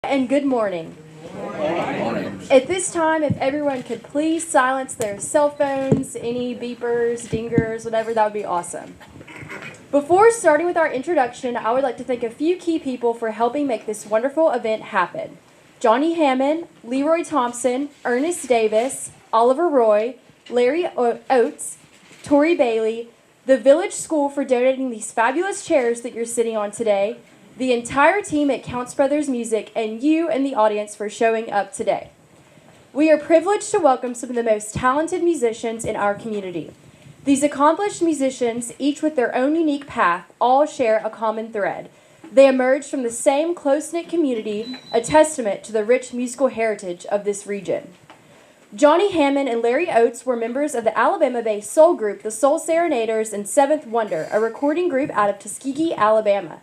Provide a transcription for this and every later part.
And good morning. At this time, if everyone could please silence their cell phones, any beepers, dingers, whatever, that would be awesome. Before starting with our introduction, I would like to thank a few key people for helping make this wonderful event happen. Johnnie Hammond, Leroy Thompson, Earnest Davis, Oliver Roy, Larry Oates, Tori Bailey, the Village School for donating these fabulous chairs that you're sitting on today, the entire team at Counts Brothers Music, and you and the audience for showing up today. We are privileged to welcome some of the most talented musicians in our community. These accomplished musicians, each with their own unique path, all share a common thread. They emerge from the same close-knit community, a testament to the rich musical heritage of this region. Johnnie Hammond and Larry Oates were members of the Alabama-based soul group, the Soul Serenaders and Seventh Wonder, a recording group out of Tuskegee, Alabama.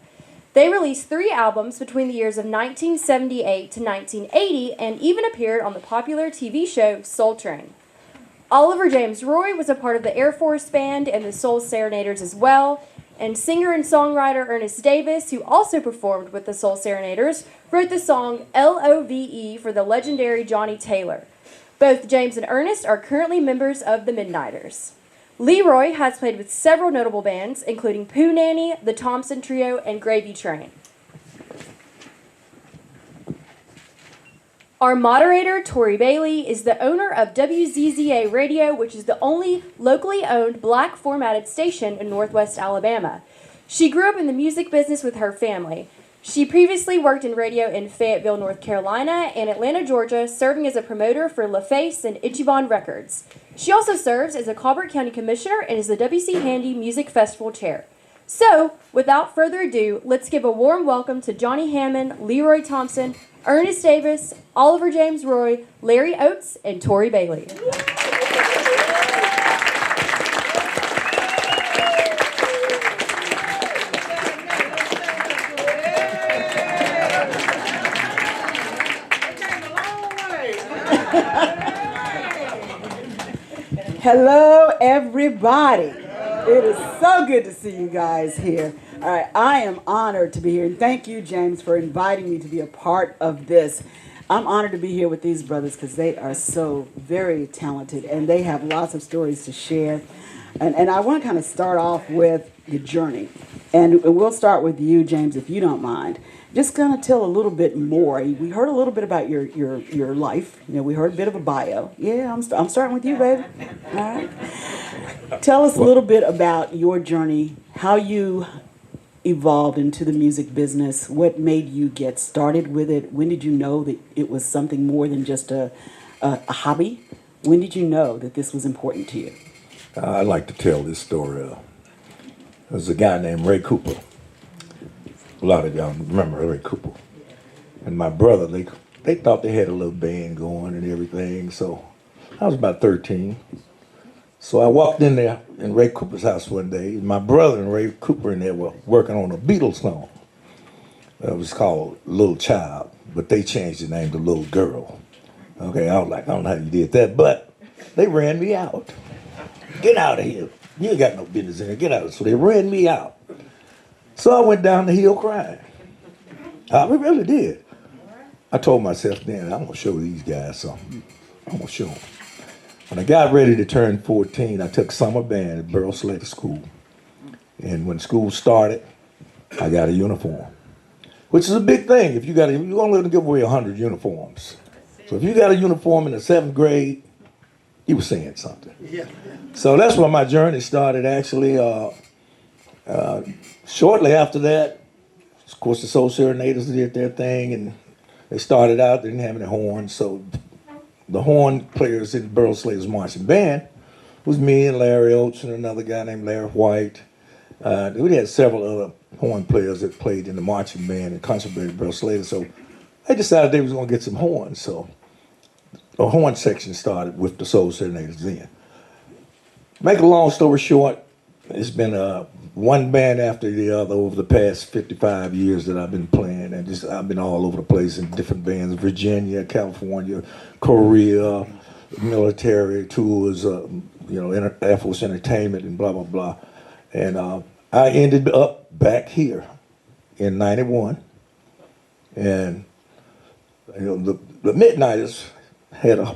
They released 3 albums between the years of 1978 to 1980 and even appeared on the popular TV show Soul Train. Oliver James Roy was a part of the Air Force Band and the Soul Serenaders as well, and singer and songwriter Earnest Davis, who also performed with the Soul Serenaders, wrote the song Love for the legendary Johnnie Taylor. Both James and Ernest are currently members of the Midnighters. Leroy has played with several notable bands, including Pooh Nanny, the Thompson Trio, and Gravy Train. Our moderator, Tori Bailey, is the owner of WZZA Radio, which is the only locally owned black formatted station in Northwest Alabama. She grew up in the music business with her family. She previously worked in radio in Fayetteville, North Carolina, and Atlanta, Georgia, serving as a promoter for LaFace and Ichiban Records. She also serves as a Colbert County Commissioner and is the W.C. Handy Music Festival Chair. So, without further ado, let's give a warm welcome to Johnnie Hammond, Leroy Thompson, Earnest Davis, Oliver James Roy, Larry Oates, and Tori Bailey. Hello, everybody. It is so good to see you guys here. All right, I am honored to be here, and thank you, James, for inviting me to be a part of this. I'm honored to be here with these brothers because they are so very talented, and they have lots of stories to share. And I want to kind of start off with your journey. And we'll start with you, James, if you don't mind. Just kind of tell a little bit more. We heard a little bit about your life. You know, we heard a bit of a bio. Yeah, I'm starting with you, baby. All right. Tell us a little bit about your journey, how you evolved into the music business, what made you get started with it, when did you know that it was something more than just a hobby? When did you know that this was important to you? I'd like to tell this story. There's a guy named Ray Cooper. A lot of y'all remember Ray Cooper. And my brother, they thought they had a little band going and everything. So I was about 13. So I walked in there in Ray Cooper's house one day. And my brother and Ray Cooper in there were working on a Beatles song. It was called Little Child, but they changed the name to Little Girl. Okay, I was like, I don't know how you did that, but they ran me out. Get out of here. You ain't got no business in here. Get out. So they ran me out. So I went down the hill crying. I really did. I told myself then, I'm going to show these guys something. I'm going to show them. When I got ready to turn 14, I took summer band at Burrell-Slater School. And when school started, I got a uniform, which is a big thing. If you only give away 100 uniforms. So if you got a uniform in the 7th grade, you were saying something. Yeah. So that's where my journey started, actually. Shortly after that, of course, the Soul Serenaders did their thing, and they started out, they didn't have any horns, so the horn players in Burrell-Slater's marching band was me and Larry Oates and another guy named Larry White. We had several other horn players that played in the marching band and concentrated Burrell-Slater, so they decided they was going to get some horns, so the horn section started with the Soul Serenaders then. Make a long story short, it's been one band after the other over the past 55 years that I've been playing, and I've been all over the place in different bands: Virginia, California, Korea, military tours, Air Force Entertainment, and blah blah blah. And I ended up back here in '91, and the Midnighters had a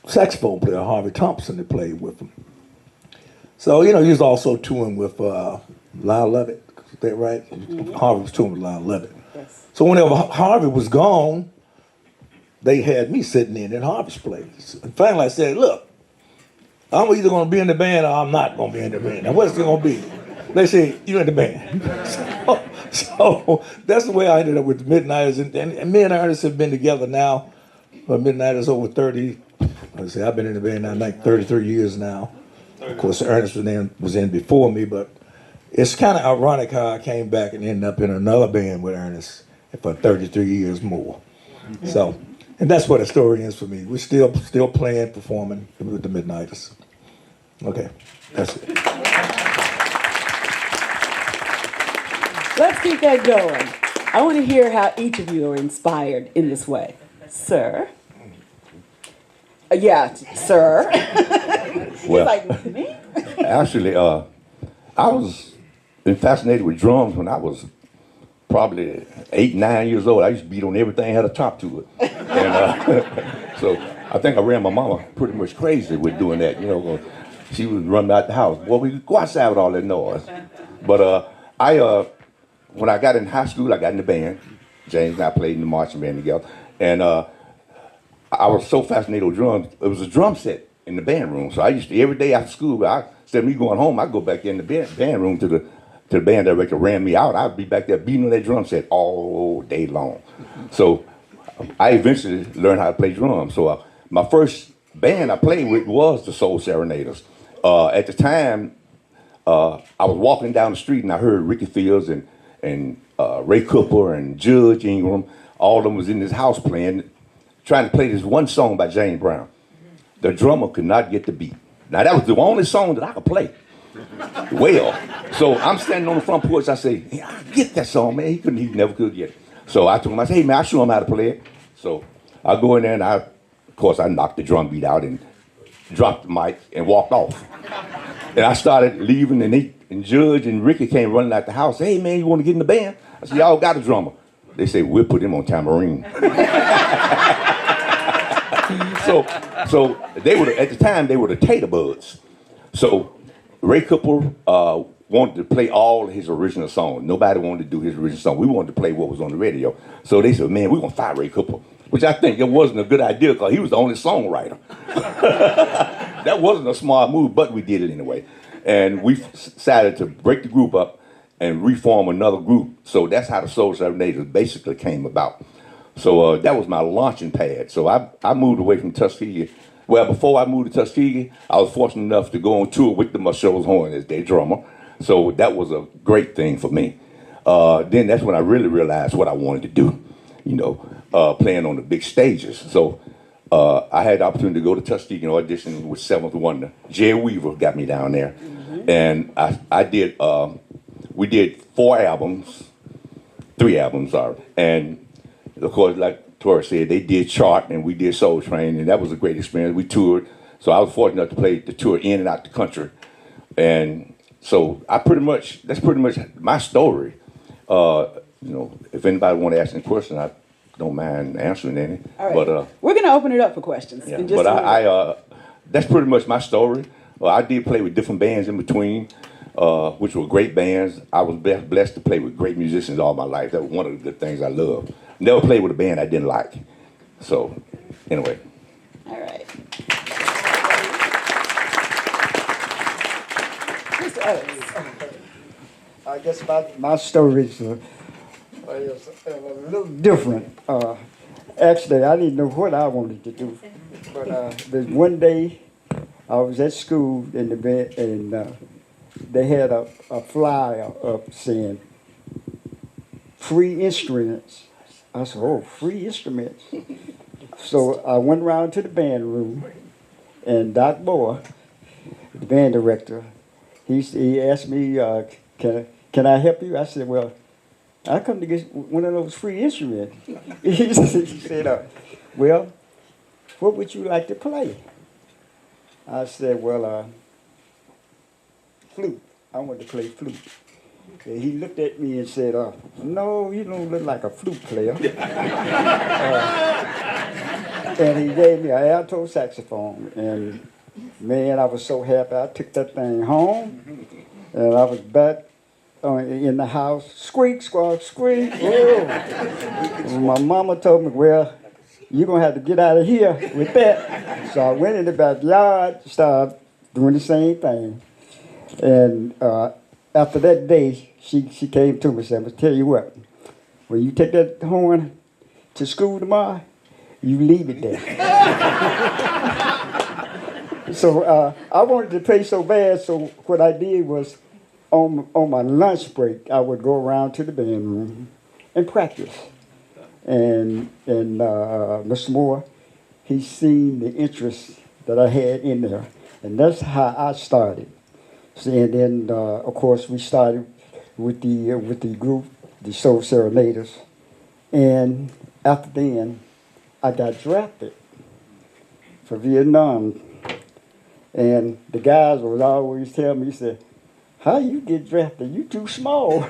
saxophone player, Harvey Thompson, that played with them. So, he was also touring with Lyle Lovett. Is that right? Mm-hmm. Harvey was touring with Lyle Lovett. Yes. So whenever Harvey was gone, they had me sitting in at Harvey's place. And finally I said, look, I'm either going to be in the band or I'm not going to be in the band. Now, what's it going to be? They said, you're in the band. So that's the way I ended up with the Midnighters. And me and Ernest have been together now. Midnighters over 30. I've been in the band now like 33 years now. Of course, Ernest was in before me, but it's kind of ironic how I came back and ended up in another band with Ernest for 33 years more. So, and that's what the story is for me. We're still playing, performing with the Midnighters. Okay, that's it. Let's keep that going. I want to hear how each of you are inspired in this way. Sir? Yeah, sir. Well, like me? Actually, I was fascinated with drums when I was probably 8, 9 years old. I used to beat on everything had a top to it. And so I think I ran my mama pretty much crazy with doing that. She would run out the house. Boy, we could go outside with all that noise. But when I got in high school, I got in the band. James and I played in the marching band together. And I was so fascinated with drums. It was a drum set in the band room. So I used to, every day after school, instead of me going home, I'd go back in the band room to the band director ran me out. I'd be back there beating on that drum set all day long. So I eventually learned how to play drums. So my first band I played with was the Soul Serenaders. At the time, I was walking down the street and I heard Ricky Fields and Ray Cooper and Judge Ingram. All of them was in this house playing, trying to play this one song by James Brown. The drummer could not get the beat. Now that was the only song that I could play well. So I'm standing on the front porch. I say, hey, I get that song, man. He never could get it. So I told him, I said, hey man, I'll show him how to play it. So I go in there and of course I knocked the drum beat out and dropped the mic and walked off. And I started leaving and Judge and Ricky came running out the house. Hey man, you want to get in the band? I said, y'all got a drummer. They say, we'll put him on tambourine. So they were, at the time, they were the Tater Buds. So Ray Cooper wanted to play all his original songs. Nobody wanted to do his original song. We wanted to play what was on the radio. So they said, man, we're going to fire Ray Cooper, which I think it wasn't a good idea because he was the only songwriter. That wasn't a smart move, but we did it anyway. And we decided to break the group up and reform another group. So that's how the Soul Serenaders basically came about. So that was my launching pad. So I moved away from Tuskegee. Well, before I moved to Tuskegee, I was fortunate enough to go on tour with the Musho's Horn as their drummer. So that was a great thing for me. Then that's when I really realized what I wanted to do, playing on the big stages. So I had the opportunity to go to Tuskegee and audition with Seventh Wonder. Jerry Weaver got me down there. Mm-hmm. And we did 3 albums, and of course, like Tori said, they did Chart and we did Soul Train, and that was a great experience. We toured, so I was fortunate enough to play the tour in and out the country, and so that's pretty much my story. If anybody want to ask any question, I don't mind answering any. All right. But we're going to open it up for questions. Yeah, but that's pretty much my story. I did play with different bands in between, which were great bands. I was blessed to play with great musicians all my life. That was one of the good things I loved. Never played with a band I didn't like. So, anyway. All right. Mr. Oates. I guess my story is a little different. Actually, I didn't know what I wanted to do. But there's one day I was at school in the bed, and they had a flyer up saying free instruments. I said, oh, free instruments. So I went around to the band room, and Doc Moore, the band director, he asked me, can I help you? I said, well, I come to get one of those free instruments. He said, well, what would you like to play? I said, well, flute. I want to play flute. And he looked at me and said, no, you don't look like a flute player. And he gave me an alto saxophone. And man, I was so happy. I took that thing home, and I was back in the house. Squeak, squawk, squeak. Oh. My mama told me, well, you're going to have to get out of here with that. So I went in the backyard, started doing the same thing. And after that day, she came to me and said, I'm going to tell you what, when you take that horn to school tomorrow, you leave it there. So I wanted to play so bad, so what I did was on my lunch break, I would go around to the band room and practice. And Mr. Moore, he seen the interest that I had in there. And that's how I started. So, and then, of course, we started with the group, the Soul Serenaders. And after then, I got drafted for Vietnam. And the guys would always tell me, he said, how you get drafted? You too small.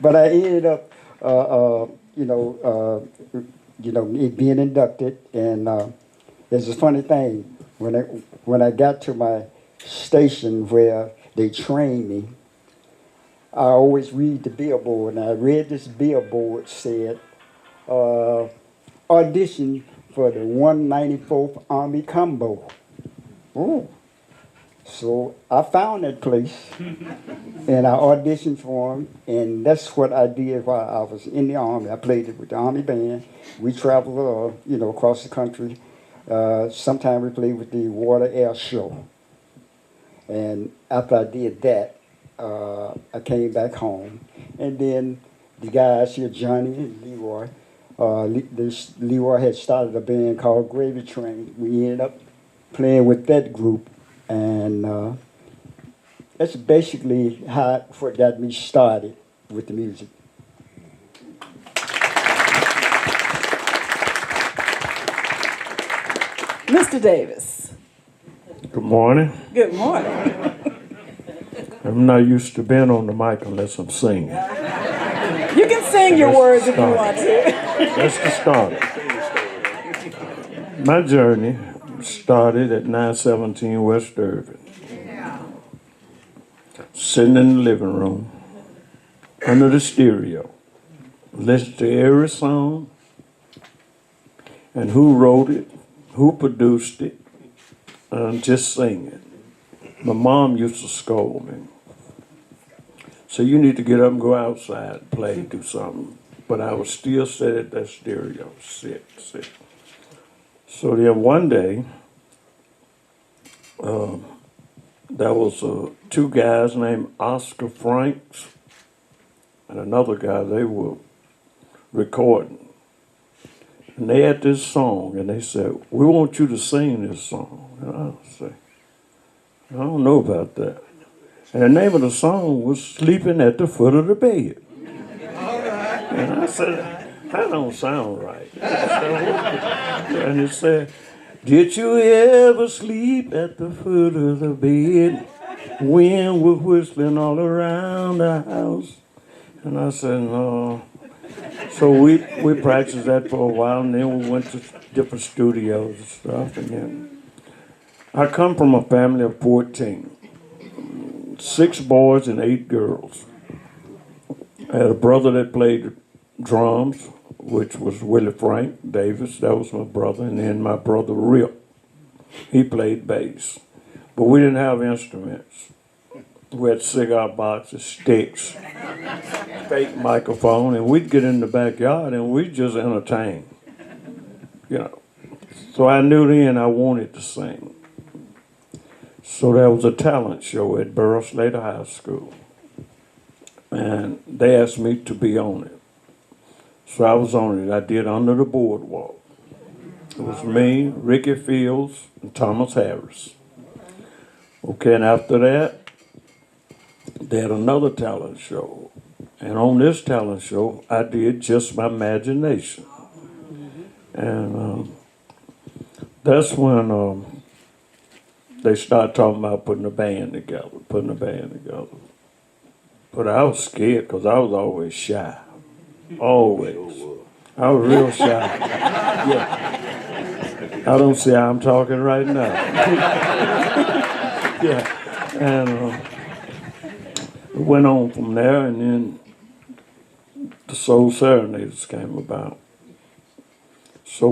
But I ended up, being inducted. And it's a funny thing. When I got to my station where they trained me, I always read the billboard. And I read this billboard said, audition for the 194th Army Combo. Ooh. So I found that place, and I auditioned for them, and that's what I did while I was in the Army. I played it with the Army band. We traveled, across the country. Sometimes we played with the Water Air Show. And after I did that, I came back home, and then the guys here, Johnnie and Leroy, Leroy had started a band called Gravy Train. We ended up playing with that group, and that's basically what got me started with the music. Mr. Davis. Good morning. Good morning. I'm not used to being on the mic unless I'm singing. You can sing your words if you want to. That's the start. My journey started at 917 West Irving. Sitting in the living room, under the stereo, listening to every song, and who wrote it, who produced it, and just singing. My mom used to scold me. So you need to get up and go outside, play, do something. But I would still sit at that stereo, sit. So then one day, there was two guys named Oscar Franks and another guy, they were recording. And they had this song, and they said, we want you to sing this song. And I said, I don't know about that. And the name of the song was Sleeping at the Foot of the Bed. And I said, that don't sound right. And it said, did you ever sleep at the foot of the bed? Wind was whistling all around the house. And I said, no. So we practiced that for a while, and then we went to different studios and stuff. And then I come from a family of 14. 6 boys and 8 girls. I had a brother that played drums, which was Willie Frank Davis. That was my brother. And then my brother Rip, he played bass. But we didn't have instruments. We had cigar boxes, sticks, fake microphone, and we'd get in the backyard and we'd just entertain. So I knew then I wanted to sing. So there was a talent show at Burrell-Slater High School. And they asked me to be on it. So I was on it. I did Under the Boardwalk. It was me, Ricky Fields, and Thomas Harris. Okay, and after that, they had another talent show. And on this talent show, I did Just My Imagination. And that's when they started talking about putting a band together. But I was scared because I was always shy. Always. I was real shy. Yeah. I don't see how I'm talking right now. Yeah. And it went on from there, and then the Soul Serenaders came about. So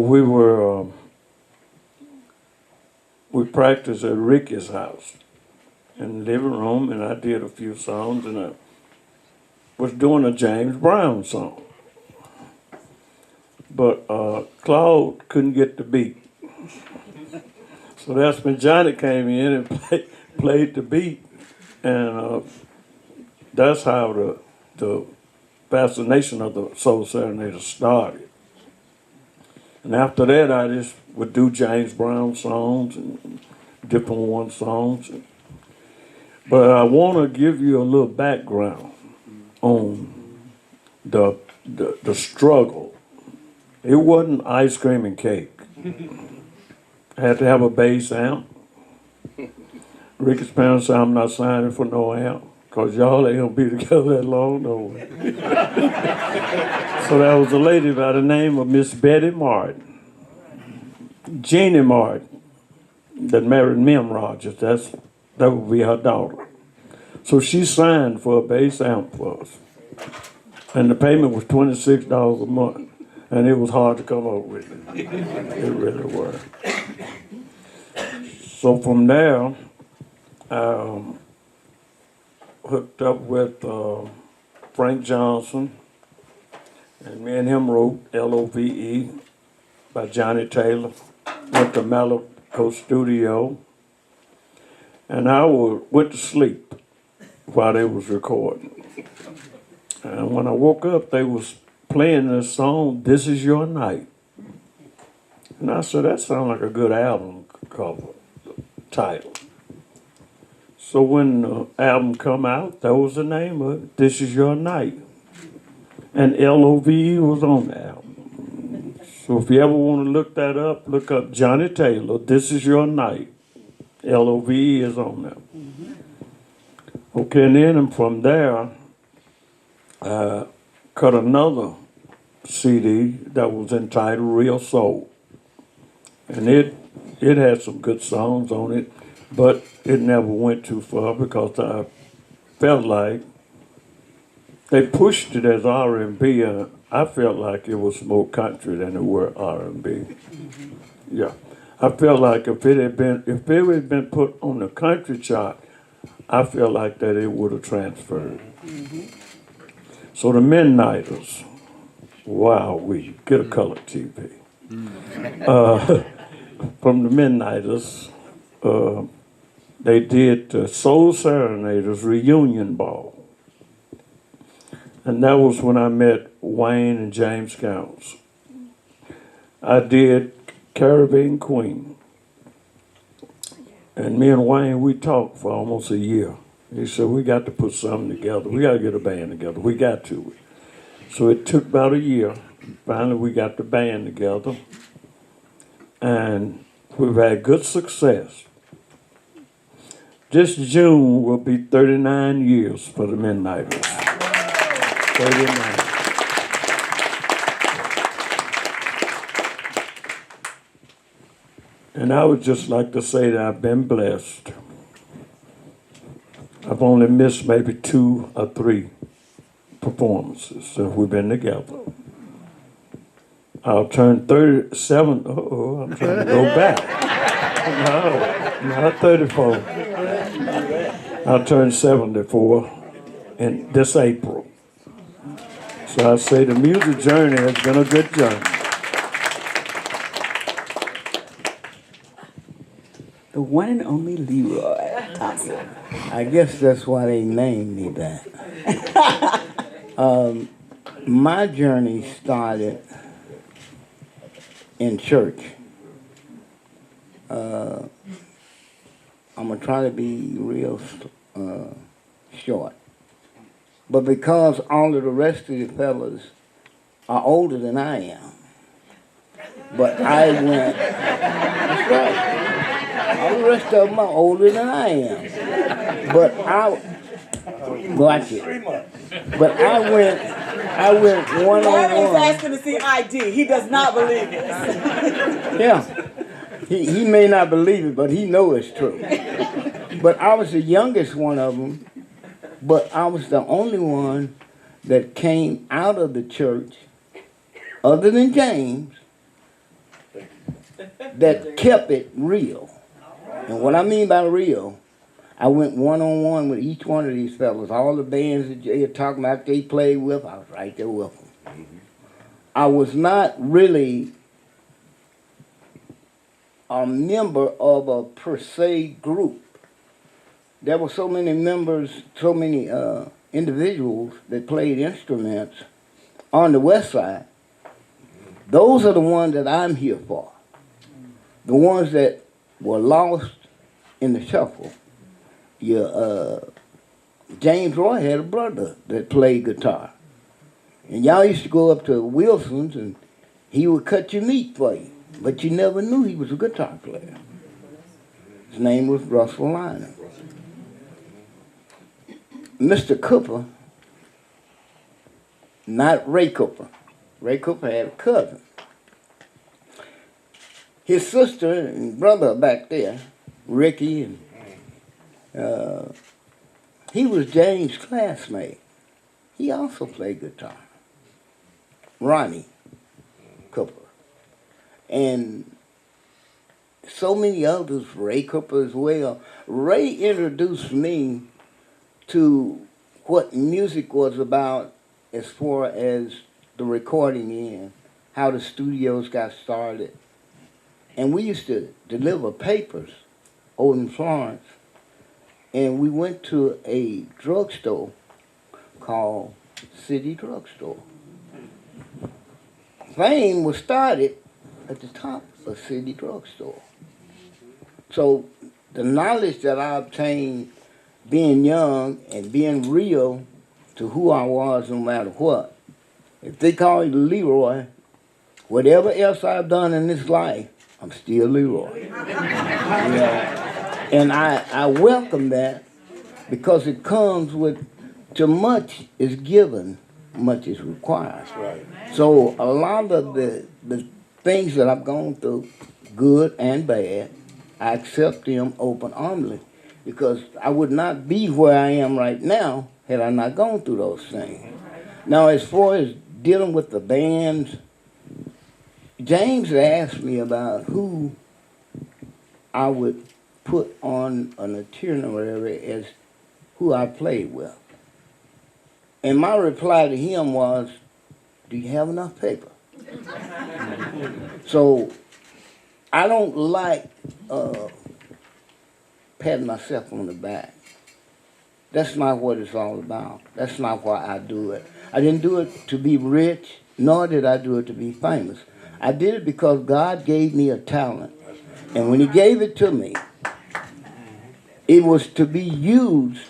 we practiced at Ricky's house in the living room, and I did a few songs, and I was doing a James Brown song. But Claude couldn't get the beat. So that's when Johnnie came in and played the beat. And that's how the fascination of the Soul Serenaders started. And after that, I just would do James Brown songs and different one songs. But I want to give you a little background on the struggle. It wasn't ice cream and cake. I had to have a bass amp. Ricky's parents said, I'm not signing for no amp, because y'all ain't going to be together that long, no way. So there was a lady by the name of Miss Betty Martin, Jeannie Martin, that married Mim Rogers. That would be her daughter. So she signed for a bass amp for us. And the payment was $26 a month. And it was hard to come up with it. It really was. So from there, I hooked up with Frank Johnson, and me and him wrote Love by Johnnie Taylor. Went to Malaco Studio, and I went to sleep while they was recording. And when I woke up, they was playing this song, This Is Your Night. And I said, that sounds like a good album cover, title. So when the album come out, that was the name of it, This Is Your Night. And Love was on the album. So if you ever want to look that up, look up Johnnie Taylor, This Is Your Night. Love is on there. Okay, and then from there, I cut another CD that was entitled Real Soul. And it had some good songs on it, but it never went too far because I felt like they pushed it as R&B, and I felt like it was more country than it were R&B. Mm-hmm. Yeah, I felt like if it had been put on the country chart, I felt like that it would have transferred. Mm-hmm. So the Midnighters, wow, we get a color TV. From the Midnighters, they did the Soul Serenaders Reunion Ball. And that was when I met Wayne and James Counts. I did Caribbean Queen. And me and Wayne, we talked for almost a year. He said, we got to put something together. We got to get a band together. We got to. So it took about a year. Finally, we got the band together. And we've had good success. This June will be 39 years for the Midnighters. 39. And I would just like to say that I've been blessed. I've only missed maybe 2 or 3 performances since we've been together. I'll turn 37. I'm trying to go back. No, not 34. I'll turn 74 in this April. So I say the music journey has been a good journey. The one and only Leroy Thompson. I guess that's why they named me that. My journey started in church. I'm going to try to be real short. But because all of the rest of the fellas are older than I am, but I went, that's right. All the rest of them are older than I am. But I, watch it. But I went I went one on Larry's one. asking to see ID. He does not believe this. Yeah. He may not believe it, but he knows it's true. But I was the youngest one of them, but I was the only one that came out of the church, other than James, that kept it real. And what I mean by real, I went one-on-one with each one of these fellas. All the bands that you're talking about they played with, I was right there with them. I was not really a member of a per se group. There were so many members, so many individuals that played instruments on the West Side. Those are the ones that I'm here for. The ones that were lost in the shuffle. James Roy had a brother that played guitar. And y'all used to go up to Wilson's and he would cut your meat for you. But you never knew he was a guitar player. His name was Russell Liner. Mr. Cooper, not Ray Cooper. Ray Cooper had a cousin. His sister and brother back there, Ricky, and he was James' classmate. He also played guitar. Ronnie Cooper. And so many others, Ray Cooper as well. Ray introduced me to what music was about as far as the recording in, how the studios got started. And we used to deliver papers over in Florence. And we went to a drugstore called City Drugstore. Fame was started at the top of City Drugstore. So the knowledge that I obtained being young and being real to who I was no matter what, if they call you Leroy, whatever else I've done in this life, I'm still Leroy. And I welcome that because it comes with too much is given, much is required. Right. So a lot of the things that I've gone through, good and bad, I accept them open-armedly because I would not be where I am right now had I not gone through those things. Now, as far as dealing with the bands, James asked me about who I would put on an itinerary as who I played with. And my reply to him was, do you have enough paper? So I don't like patting myself on the back. That's not what it's all about. That's not why I do it. I didn't do it to be rich, nor did I do it to be famous. I did it because God gave me a talent. And when he gave it to me, it was to be used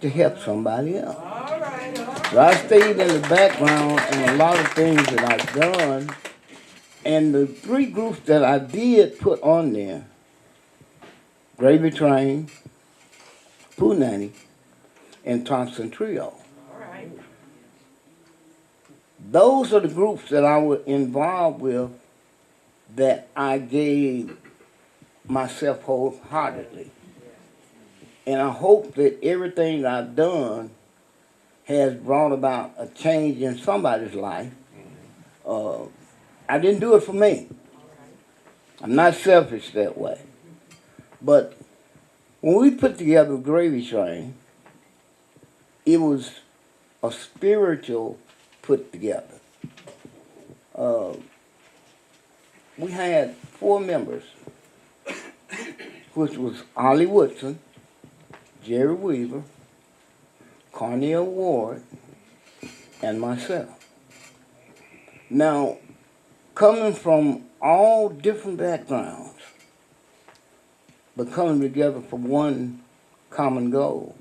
to help somebody else. So I stayed in the background in a lot of things that I've done. And the three groups that I did put on there, Gravy Train, Pooh Nanny, and Thompson Trio. Those are the groups that I was involved with that I gave myself wholeheartedly. And I hope that everything I've done has brought about a change in somebody's life. I didn't do it for me. I'm not selfish that way. But when we put together Gravy Train, it was a spiritual put together. We had 4 members, which was Ollie Woodson, Jerry Weaver, Cornell Ward, and myself. Now, coming from all different backgrounds, but coming together for one common goal.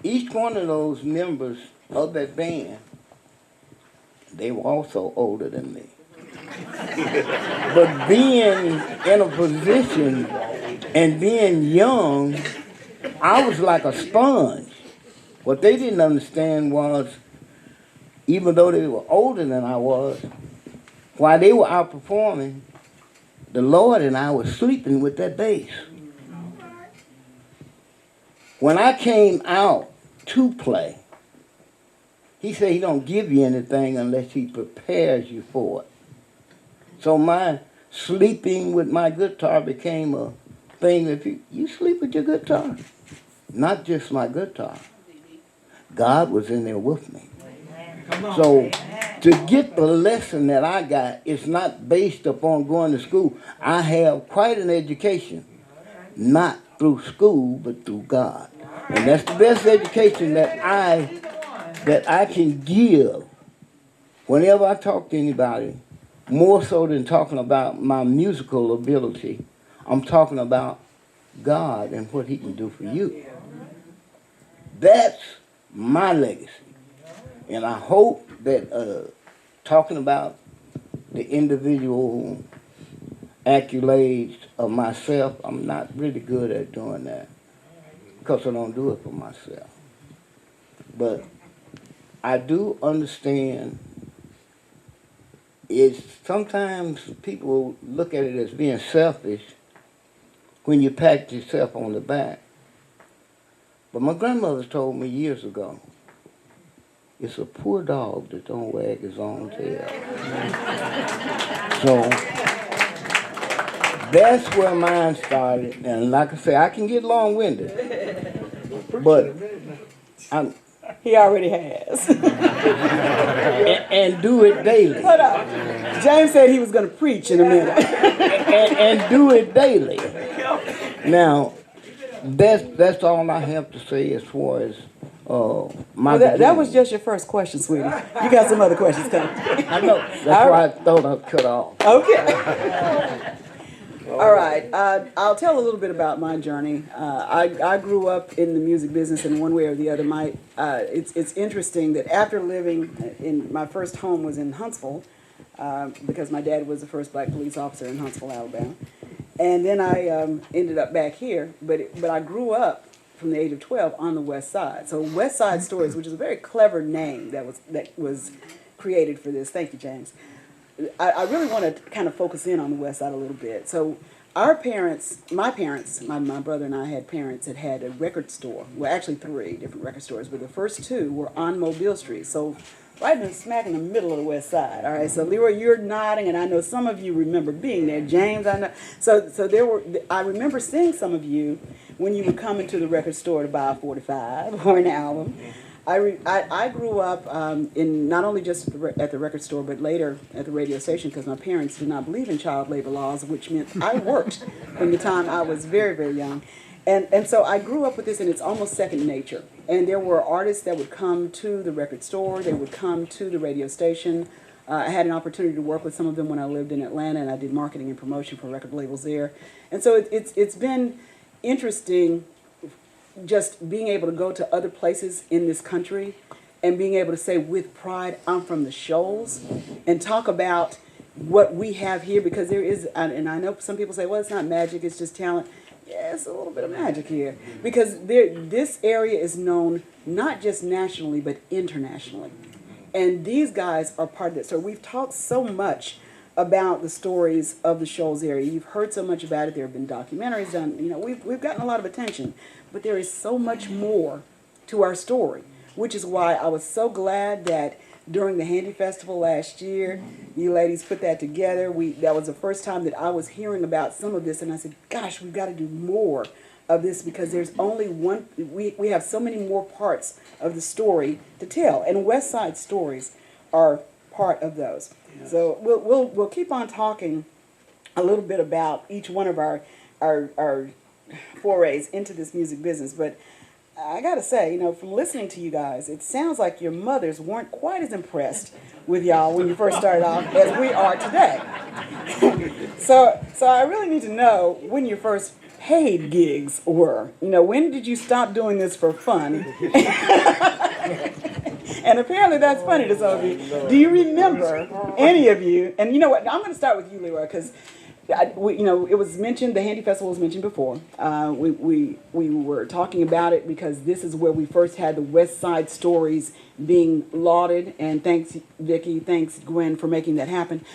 Each one of those members of that band, they were also older than me. But being in a position and being young, I was like a sponge. What they didn't understand was, even though they were older than I was, while they were outperforming, the Lord and I were sleeping with that bass. When I came out to play, he said he don't give you anything unless he prepares you for it. So my sleeping with my guitar became a thing that you sleep with your guitar. Not just my guitar. God was in there with me. So to get the lesson that I got, it's not based upon going to school. I have quite an education, not through school, but through God. And that's the best education that I can give whenever I talk to anybody, more so than talking about my musical ability. I'm talking about God and what he can do for you. That's my legacy. And I hope that talking about the individual accolades of myself, I'm not really good at doing that because I don't do it for myself. But I do understand it's sometimes people look at it as being selfish when you pat yourself on the back. But my grandmother told me years ago, it's a poor dog that don't wag his own tail. So that's where mine started. And like I say, I can get long-winded, but He already has. and do it daily. Hold up. James said he was going to preach in a minute. and do it daily. Now, that's all I have to say as far as my that was just your first question, sweetie. You got some other questions coming. I know. That's why I thought I'd cut off. Okay. All right. I'll tell a little bit about my journey. I grew up in the music business in one way or the other. It's interesting that after living in my first home was in Huntsville, because my dad was the first black police officer in Huntsville, Alabama, and then I ended up back here. But I grew up from the age of 12 on the West Side. So West Side Stories, which is a very clever name that was created for this. Thank you, James. I really want to kind of focus in on the West Side a little bit. So my parents, my brother and I had parents that had a record store. Well, actually 3 different record stores, but the first 2 were on Mobile Street. So right in smack in the middle of the West Side. All right, so Leroy, you're nodding, and I know some of you remember being there. James, I know. So I remember seeing some of you when you would come into the record store to buy a 45 or an album. I grew up in not only just at the record store, but later at the radio station because my parents did not believe in child labor laws, which meant I worked from the time I was very, very young. And so I grew up with this, and it's almost second nature. And there were artists that would come to the record store. They would come to the radio station. I had an opportunity to work with some of them when I lived in Atlanta, and I did marketing and promotion for record labels there. And so it's been interesting just being able to go to other places in this country and being able to say with pride, I'm from the Shoals, and talk about what we have here, because there is, and I know some people say, well, it's not magic, it's just talent. Yeah, it's a little bit of magic here, because this area is known not just nationally, but internationally. And these guys are part of it. So we've talked so much about the stories of the Shoals area. You've heard so much about it. There have been documentaries done. You know, we've gotten a lot of attention. But there is so much more to our story, which is why I was so glad that during the Handy Festival last year, you ladies put that together. That was the first time that I was hearing about some of this, and I said, gosh, we've got to do more of this because there's only one, we have so many more parts of the story to tell, and West Side Stories are part of those. Yes. So we'll keep on talking a little bit about each one of our forays into this music business, but I gotta say, you know, from listening to you guys, it sounds like your mothers weren't quite as impressed with y'all when you first started off as we are today. So I really need to know when your first paid gigs were. You know, when did you stop doing this for fun? And apparently that's funny to some of you. Do you remember, any of you, and you know what, I'm going to start with you, Leroy, because it was mentioned. The Handy Festival was mentioned before. We were talking about it because this is where we first had the West Side stories being lauded. And thanks, Vicki. Thanks, Gwen, for making that happen.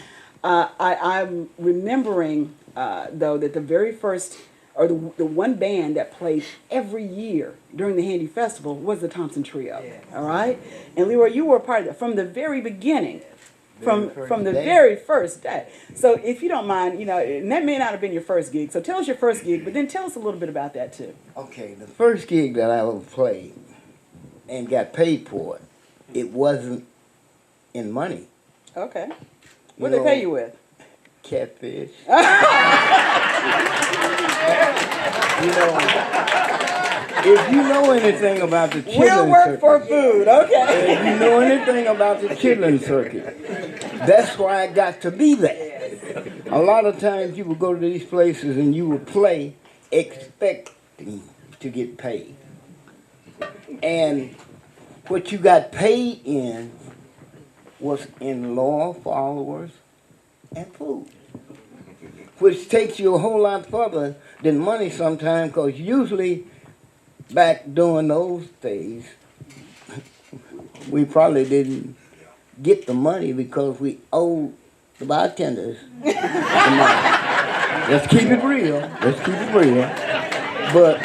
I'm remembering though that the very first, or the one band that played every year during the Handy Festival was the Thompson Trio. Yeah. All right, and Leroy, you were a part of that from the very beginning. From the very first day. So if you don't mind, and that may not have been your first gig. So tell us your first gig, but then tell us a little bit about that too. Okay, the first gig that I ever played and got paid for it wasn't in money. Okay. What did they pay you with? Catfish. If you know anything about the chitlin We'll work circuit, for food, okay. if you know anything about the chitlin circuit, that's why I got to be there. A lot of times you would go to these places and you would play expecting to get paid. And what you got paid in was in loyal followers and food, which takes you a whole lot further than money sometimes, because usually back during those days, we probably didn't get the money because we owed the bartenders the money. Let's keep it real. Let's keep it real. But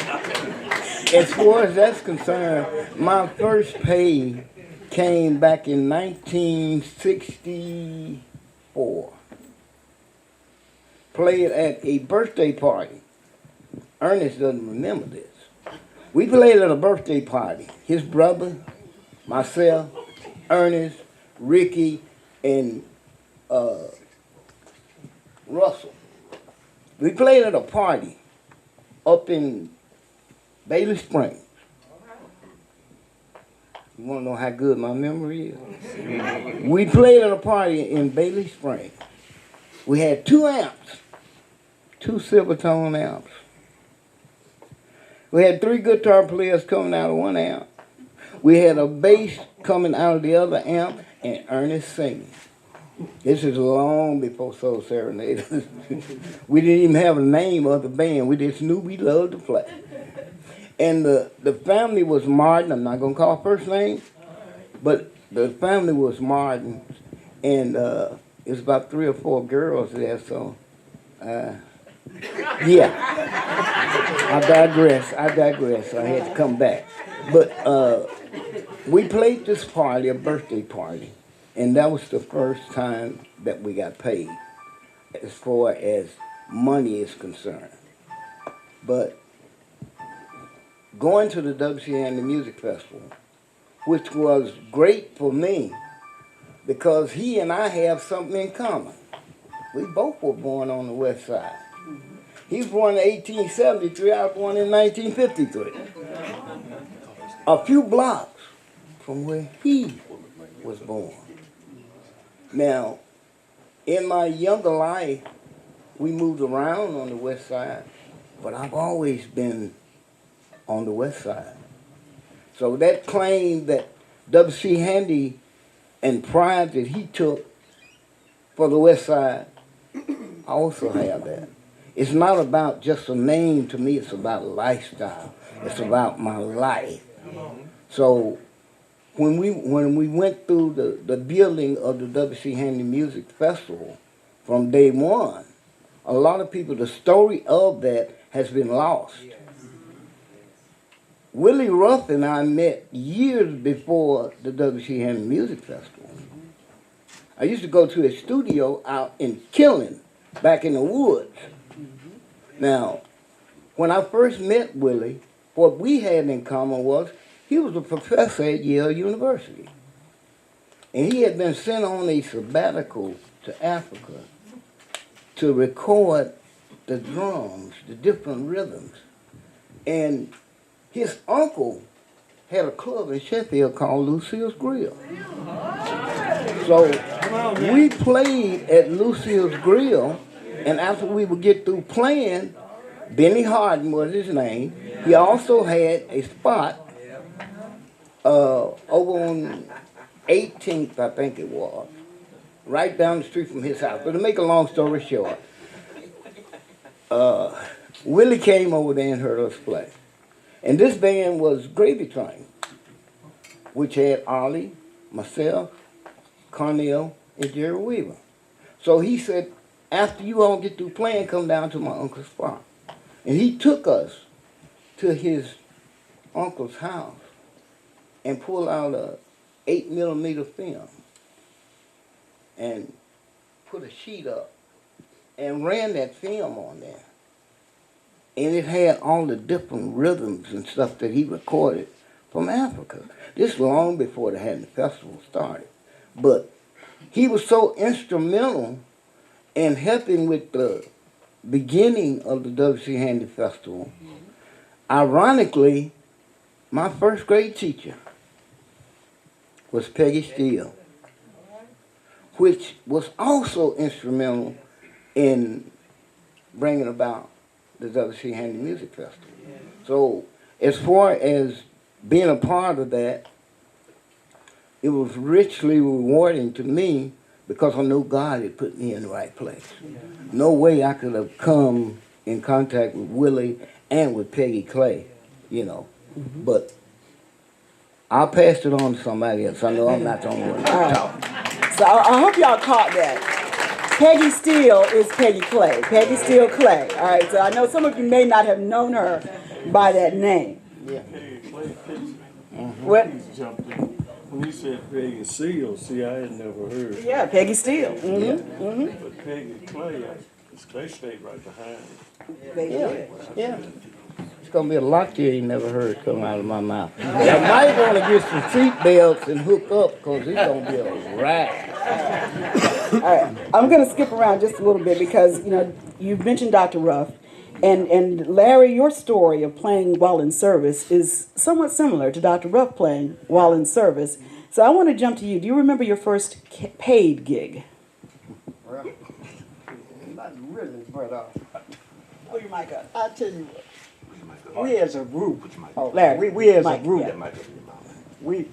as far as that's concerned, my first pay came back in 1964. Played at a birthday party. Ernest doesn't remember this. We played at a birthday party. His brother, myself, Ernest, Ricky, and Russell. We played at a party up in Bailey Springs. You want to know how good my memory is? We played at a party in Bailey Springs. We had 2 amps, 2 Silvertone amps. We had 3 guitar players coming out of 1 amp. We had a bass coming out of the other amp, and Ernest singing. This is long before Soul Serenaders. We didn't even have a name of the band. We just knew we loved to play. And the family was Martin. I'm not going to call first name, but the family was Martin. And it was about 3 or 4 girls there, so yeah. I digress. I had to come back. But we played this party, a birthday party, and that was the first time that we got paid as far as money is concerned. But going to the WZZA and the Music Festival, which was great for me because he and I have something in common. We both were born on the West Side. He was born in 1873, I was born in 1953. A few blocks from where he was born. Now, in my younger life, we moved around on the West Side, but I've always been on the West Side. So that claim that W.C. Handy and pride that he took for the West Side, I also have that. It's not about just a name to me, it's about lifestyle. It's about my life. So when we went through the building of the W.C. Handy Music Festival from day one, a lot of people, the story of that has been lost. Willie Ruff and I met years before the W.C. Hammond Music Festival. I used to go to his studio out in Killen, back in the woods. Now, when I first met Willie, what we had in common was he was a professor at Yale University. And he had been sent on a sabbatical to Africa to record the drums, the different rhythms. And his uncle had a club in Sheffield called Lucille's Grill. So we played at Lucille's Grill, and after we would get through playing, Benny Harden was his name. He also had a spot over on 18th, I think it was, right down the street from his house. But to make a long story short, Willie came over there and heard us play. And this band was Gravy Train, which had Ollie, myself, Cornell, and Jerry Weaver. So he said, after you all get through playing, come down to my uncle's farm. And he took us to his uncle's house and pulled out a 8mm film and put a sheet up and ran that film on there. And it had all the different rhythms and stuff that he recorded from Africa. This was long before the Hammond Festival started. But he was so instrumental in helping with the beginning of the W.C. Handy Festival. Ironically, my first grade teacher was Peggy Steele, which was also instrumental in bringing about the W.C. Handy Music Festival. So as far as being a part of that, it was richly rewarding to me because I knew God had put me in the right place. No way I could have come in contact with Willie and with Peggy Clay, you know. But I'll pass it on to somebody else. I know I'm not the only one to talk. So I hope y'all caught that. Peggy Steele is Peggy Clay. Peggy Steele Clay. All right, so I know some of you may not have known her by that name. Yeah. What? When he said Peggy Steele, see, I had never heard. Yeah, Peggy Steele. But Peggy Clay, they stayed right behind. Yeah. It's going to be a lot you ain't never heard come out of my mouth. I might want to get some seat belts and hook up because it's going to be a wrap. All right, I'm going to skip around just a little bit because, you know, you've mentioned Dr. Ruff. And Larry, your story of playing while in service is somewhat similar to Dr. Ruff playing while in service. So I want to jump to you. Do you remember your first paid gig? Well, not really, but Pull your mic up. I tell you what, we as a group, Larry, we as a Mike, group, yeah.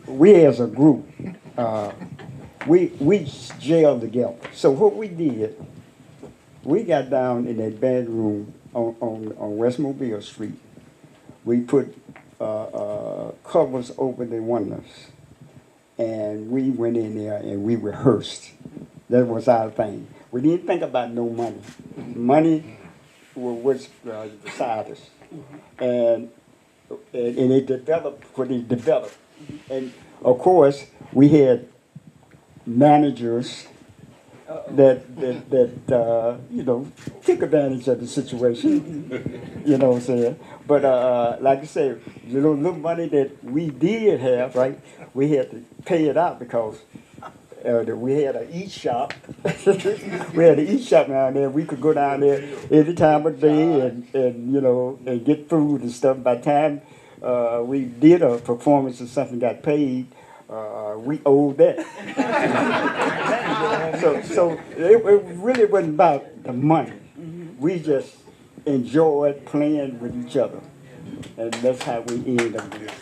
we as a group, we jailed together. So what we did, we got down in that bedroom on West Mobile Street. We put covers over the windows, and we went in there and we rehearsed. That was our thing. We didn't think about no money. Money was beside us, and it developed what it developed. And of course, we had managers that you know, took advantage of the situation. You know what I'm saying? But like I said, the little money that we did have, right, we had to pay it out because we had an eat shop. We had an eat shop down there. We could go down there any time of day and you know, and get food and stuff. By the time we did a performance or something got paid, we owed that. So it really wasn't about the money. We just enjoyed playing with each other. And that's how we ended up doing it.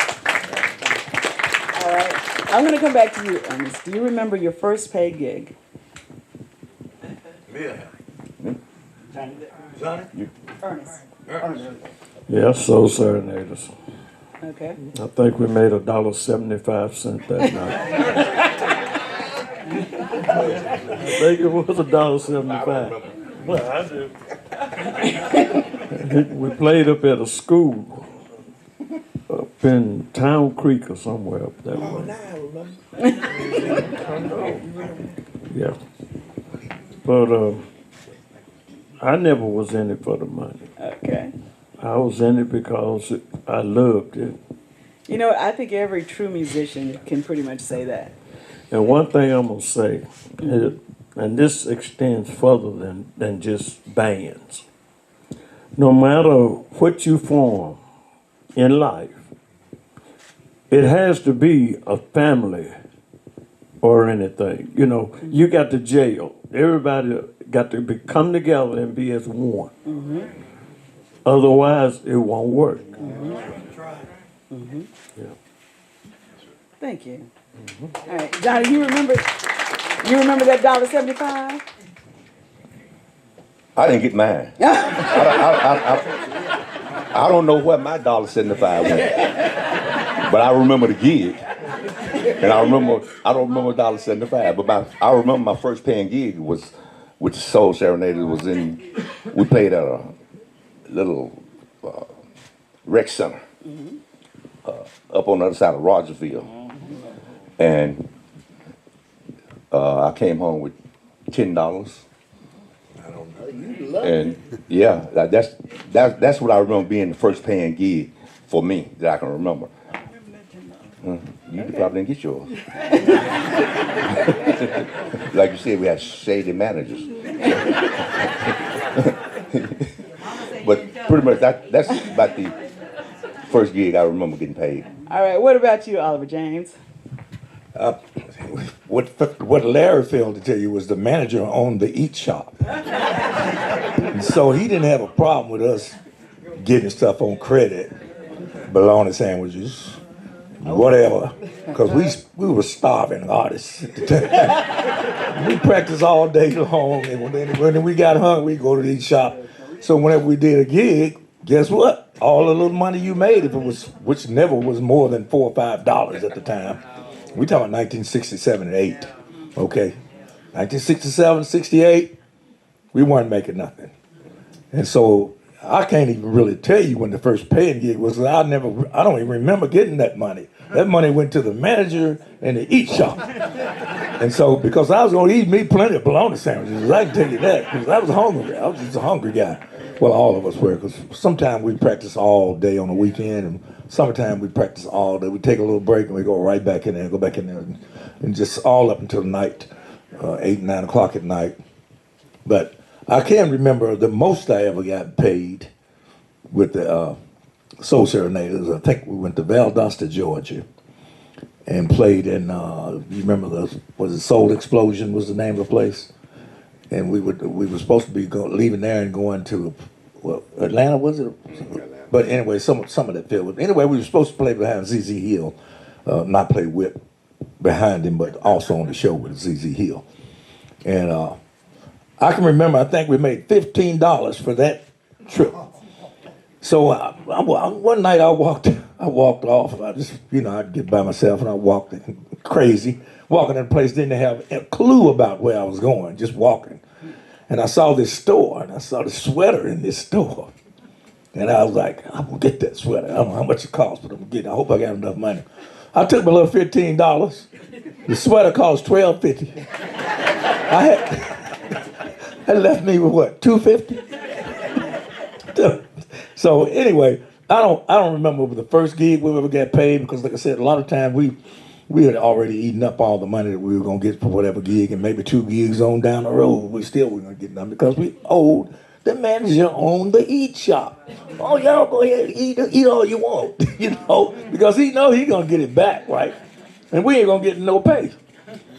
All right. I'm going to come back to you, Ernest. Do you remember your first paid gig? Johnnie? Ernest. Yeah, Soul Serenaders. Okay. I think we made $1.75 that night. I think it was $1.75. Well, I do. We played up at a school up in Town Creek or somewhere up that way. Yeah. But I never was in it for the money. Okay. I was in it because I loved it. You know, I think every true musician can pretty much say that. And one thing I'm going to say, and this extends further than just bands. No matter what you form in life, it has to be a family or anything. You know, you got to jail. Everybody got to come together and be as one. Mm-hmm. Otherwise, it won't work. Mm-hmm. Mm-hmm. Yeah. Thank you. Mm-hmm. All right, Johnnie, you remember that $1.75? I didn't get mine. I don't know where my $1.75 went, but I remember the gig, and I don't remember $1.75. But I remember my first paying gig was with the Soul Serenade. We played at a little rec center up on the other side of Rogersville, and I came home with $10. And yeah, that's what I remember being the first paying gig for me that I can remember. You probably didn't get yours. Like you said, we had shady managers. But pretty much that's about the first gig I remember getting paid. All right, what about you, Oliver James? What Larry failed to tell you was the manager owned the eat shop. And so he didn't have a problem with us getting stuff on credit, bologna sandwiches, whatever, because we were starving artists at the time. We practiced all day long, and when we got hungry, we'd go to the eat shop. So whenever we did a gig, guess what? All the little money you made, which never was more than $4 or $5 at the time. We talking 1967 and 8, okay? 1967, 68, we weren't making nothing. And so I can't even really tell you when the first paying gig was. I don't even remember getting that money. That money went to the manager and the eat shop. And so, because I was going to eat me plenty of bologna sandwiches, I can tell you that, because I was hungry. I was just a hungry guy. Well, all of us were, because sometimes we practice all day on the weekend, and summertime we practice all day. We take a little break and we go right back in there, and just all up until night, 8, 9 o'clock at night. But I can remember the most I ever got paid with the Soul Serenaders. I think we went to Valdosta, Georgia, and played in, you remember Soul Explosion was the name of the place? And we were supposed to be leaving there and going to, Atlanta, was it? But anyway, some of that field. Anyway, we were supposed to play behind ZZ Hill, not play with behind him, but also on the show with ZZ Hill. And I can remember, I think we made $15 for that trip. So one night I walked off. I just, I'd get by myself and I walked crazy, walking in a place, didn't have a clue about where I was going, just walking. And I saw this store, and I saw the sweater in this store. And I was like, I'm gonna get that sweater. I don't know how much it costs, but I'm gonna get it. I hope I got enough money. I took my little $15. The sweater cost $12.50. That left me with what, $2.50? So anyway, I don't remember the first gig we ever got paid, because like I said, a lot of times we had already eaten up all the money that we were gonna get for whatever gig, and maybe 2 gigs on down the road, we still were gonna get none, because we owed the manager on the eat shop. Oh, y'all go ahead and eat all you want, because he know he gonna get it back, right? And we ain't gonna get no pay.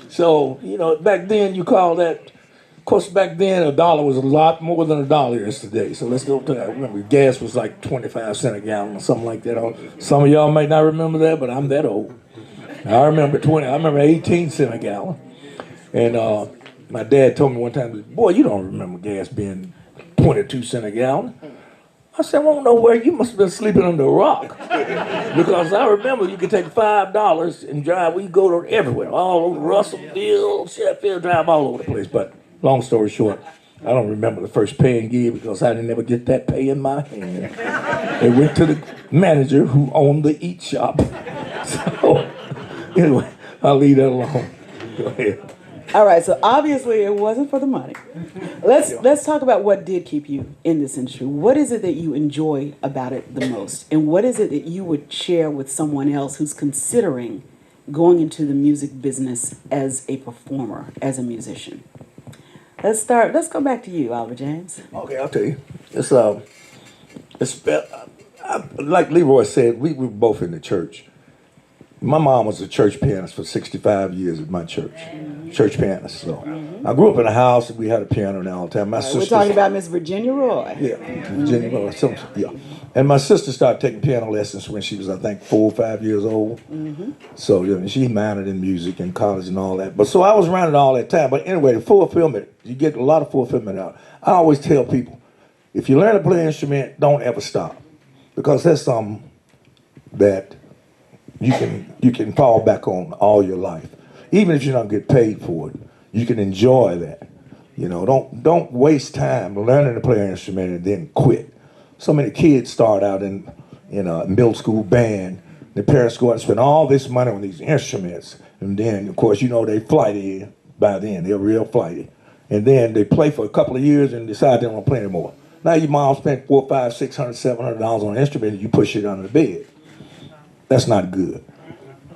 So, back then you call that, of course, back then $1 was a lot more than $1 is today. So let's go to that. Remember, gas was like 25 cents a gallon or something like that. Some of y'all may not remember that, but I'm that old. I remember 18 cents a gallon. And my dad told me one time, boy, you don't remember gas being 22 cents a gallon. I said, well, nowhere. You must have been sleeping under a rock. Because I remember you could take $5 and drive. We go to everywhere, all over Russellville, Sheffield, drive all over the place. But long story short, I don't remember the first paying gig, because I didn't ever get that pay in my hand. It went to the manager who owned the eat shop. So anyway, I'll leave that alone. Go ahead. All right, so obviously it wasn't for the money. Let's talk about what did keep you in this industry. What is it that you enjoy about it the most? And what is it that you would share with someone else who's considering going into the music business as a performer, as a musician? Let's go back to you, Oliver James. Okay, I'll tell you. It's like Leroy said, we were both in the church. my mom was a church pianist for 65 years at my church. Church pianist. So I grew up in a house and we had a piano there all the time. My sister. We're talking about Miss Virginia Roy. Yeah, Virginia Roy. Yeah. And my sister started taking piano lessons when she was, I think, 4 or 5 years old. So she minored in music in college and all that. But so I was around it all that time. But anyway, the fulfillment, you get a lot of fulfillment out. I always tell people, if you learn to play an instrument, don't ever stop. Because that's something that you can fall back on all your life. Even if you don't get paid for it, you can enjoy that. You know, don't waste time learning to play an instrument and then quit. So many kids start out in a middle school band. Their parents go out and spend all this money on these instruments. And then, of course, they flighty by then. They're real flighty. And then they play for a couple of years and decide they don't want to play anymore. Now your mom spent $400, $500, $600, $700 on an instrument and you push it under the bed. That's not good.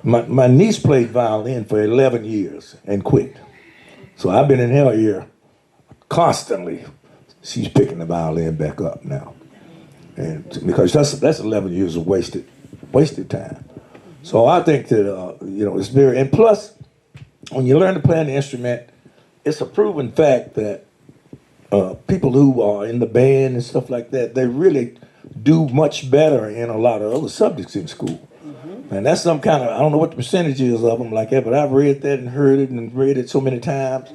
My niece played violin for 11 years and quit. So I've been in her ear constantly. She's picking the violin back up now. And because that's 11 years of wasted time. So I think that, it's very, and plus, when you learn to play an instrument, it's a proven fact that people who are in the band and stuff like that, they really do much better in a lot of other subjects in school. And that's some kind of, I don't know what the percentage is of them like that, but I've read that and heard it and read it so many times.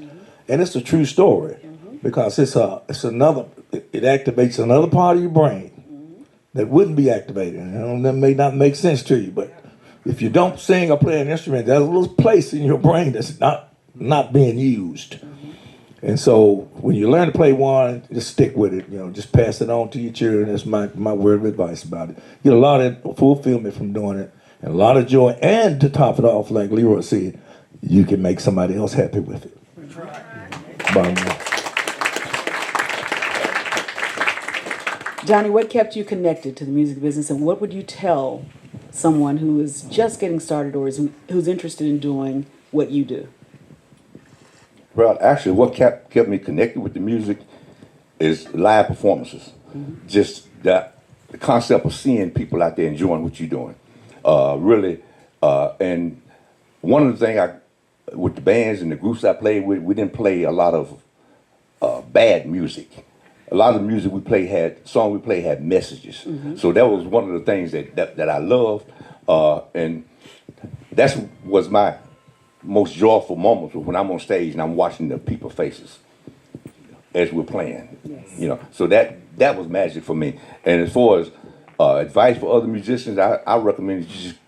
And it's a true story because it activates another part of your brain that wouldn't be activated. And that may not make sense to you, but if you don't sing or play an instrument, there's a little place in your brain that's not being used. And so when you learn to play one, just stick with it. Just pass it on to your children. That's my word of advice about it. Get a lot of fulfillment from doing it, and a lot of joy. And to top it off, like Leroy said, you can make somebody else happy with it. That's right. Bottom line. Johnnie, what kept you connected to the music business, and what would you tell someone who is just getting started or who's interested in doing what you do? Well, actually, what kept me connected with the music is live performances. Just the concept of seeing people out there enjoying what you're doing. Really, and one of the things with the bands and the groups I played with, we didn't play a lot of bad music. A lot of the music we played had messages. So that was one of the things that I loved, and that was my most joyful moments when I'm on stage and I'm watching the people's faces as we're playing. Yes. So that was magic for me. And as far as advice for other musicians, I recommend you just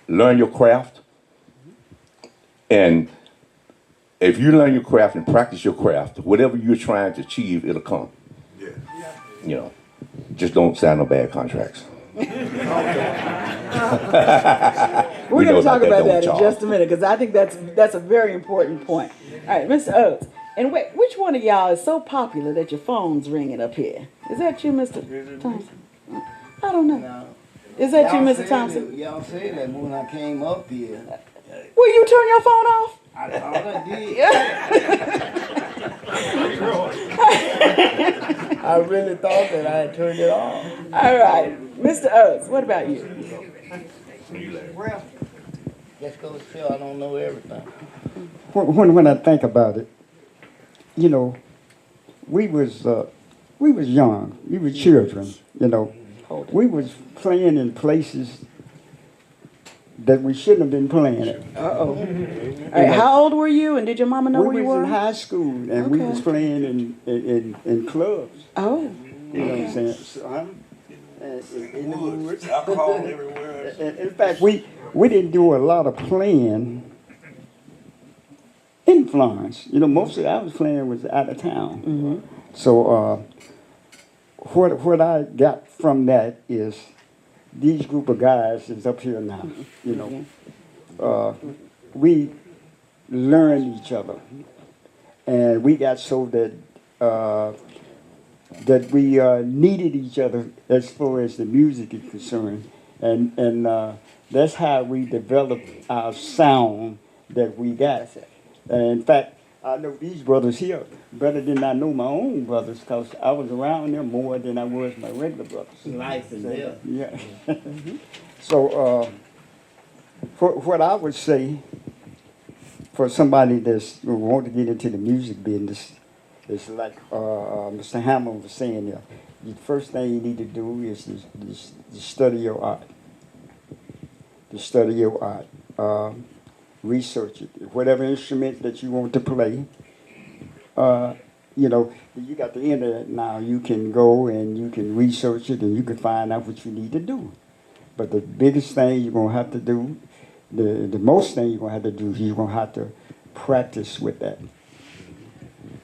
learn your craft. And if you learn your craft and practice your craft, whatever you're trying to achieve, it'll come. Yeah. Just don't sign no bad contracts. We're going to talk about that in just a minute because I think that's a very important point. All right, Mr. Oates. And which one of y'all is so popular that your phone's ringing up here? Is that you, Mr. Thompson? I don't know. No. Is that you, Mr. Thompson? Y'all said that when I came up here. Will you turn your phone off? I thought I did. I really thought that I had turned it off. All right. Mr. Oates, what about you? Well, just goes to show I don't know everything. When I think about it, we was young. We were children, We was playing in places that we shouldn't have been playing at. Uh-oh. All right, how old were you, and did your mama know where you were? We was in high school, and we was playing in clubs. Oh. You know what I'm saying? So, in the woods. Alcohol everywhere. In fact, we didn't do a lot of playing in Florence. Most of I was playing was out of town. So what I got from that is these group of guys is up here now. We learned each other, and we got so that we needed each other as far as the music is concerned, and that's how we developed our sound that we got. In fact, I know these brothers here better than I know my own brothers because I was around them more than I was my regular brothers. Life and death. Yeah. So what I would say for somebody that's who want to get into the music business is like Mr. Hammond was saying there. The first thing you need to do is to study your art. To study your art. Research it. Whatever instrument that you want to play, you know, you got the internet now. You can go and you can research it and you can find out what you need to do. But the biggest thing you're going to have to do, the most thing you're going to have to do is you're going to have to practice with that.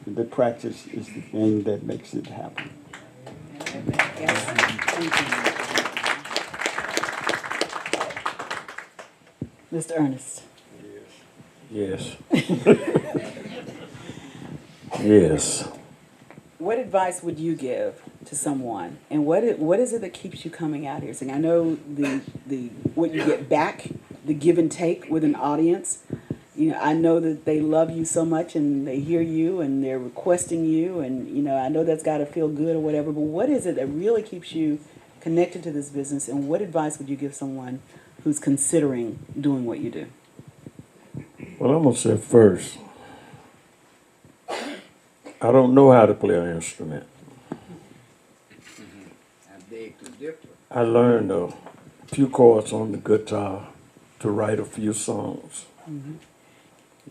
The practice is the thing that makes it happen. Mr. Ernest. Yes. Yes. What advice would you give to someone, and what is it that keeps you coming out here? Saying, I know the what you get back, the give and take with an audience. You know, I know that they love you so much, and they hear you, and they're requesting you, and you know, I know that's got to feel good or whatever. But what is it that really keeps you connected to this business, and what advice would you give someone who's considering doing what you do? Well, I'm going to say first, I don't know how to play an instrument. I learned a few chords on the guitar to write a few songs. Mm-hmm.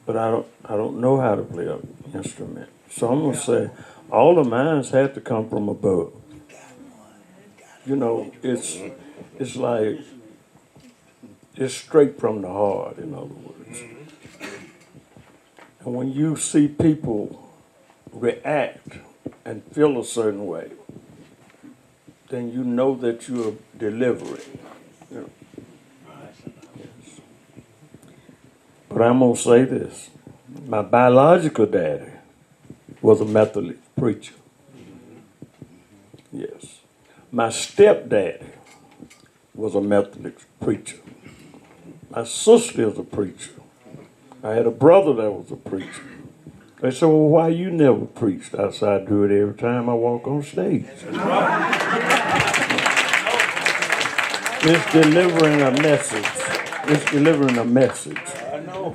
But I don't know how to play an instrument. So I'm going to say all of mine had to come from above. You know, it's like, it's straight from the heart, in other words. And when you see people react and feel a certain way, then you know that you're delivering. You know. Yes. But I'm going to say this. My biological daddy was a Methodist preacher. Yes. My stepdaddy was a Methodist preacher. My sister is a preacher. I had a brother that was a preacher. They said, well, why you never preached? I said, I do it every time I walk on stage. It's delivering a message. It's delivering a message.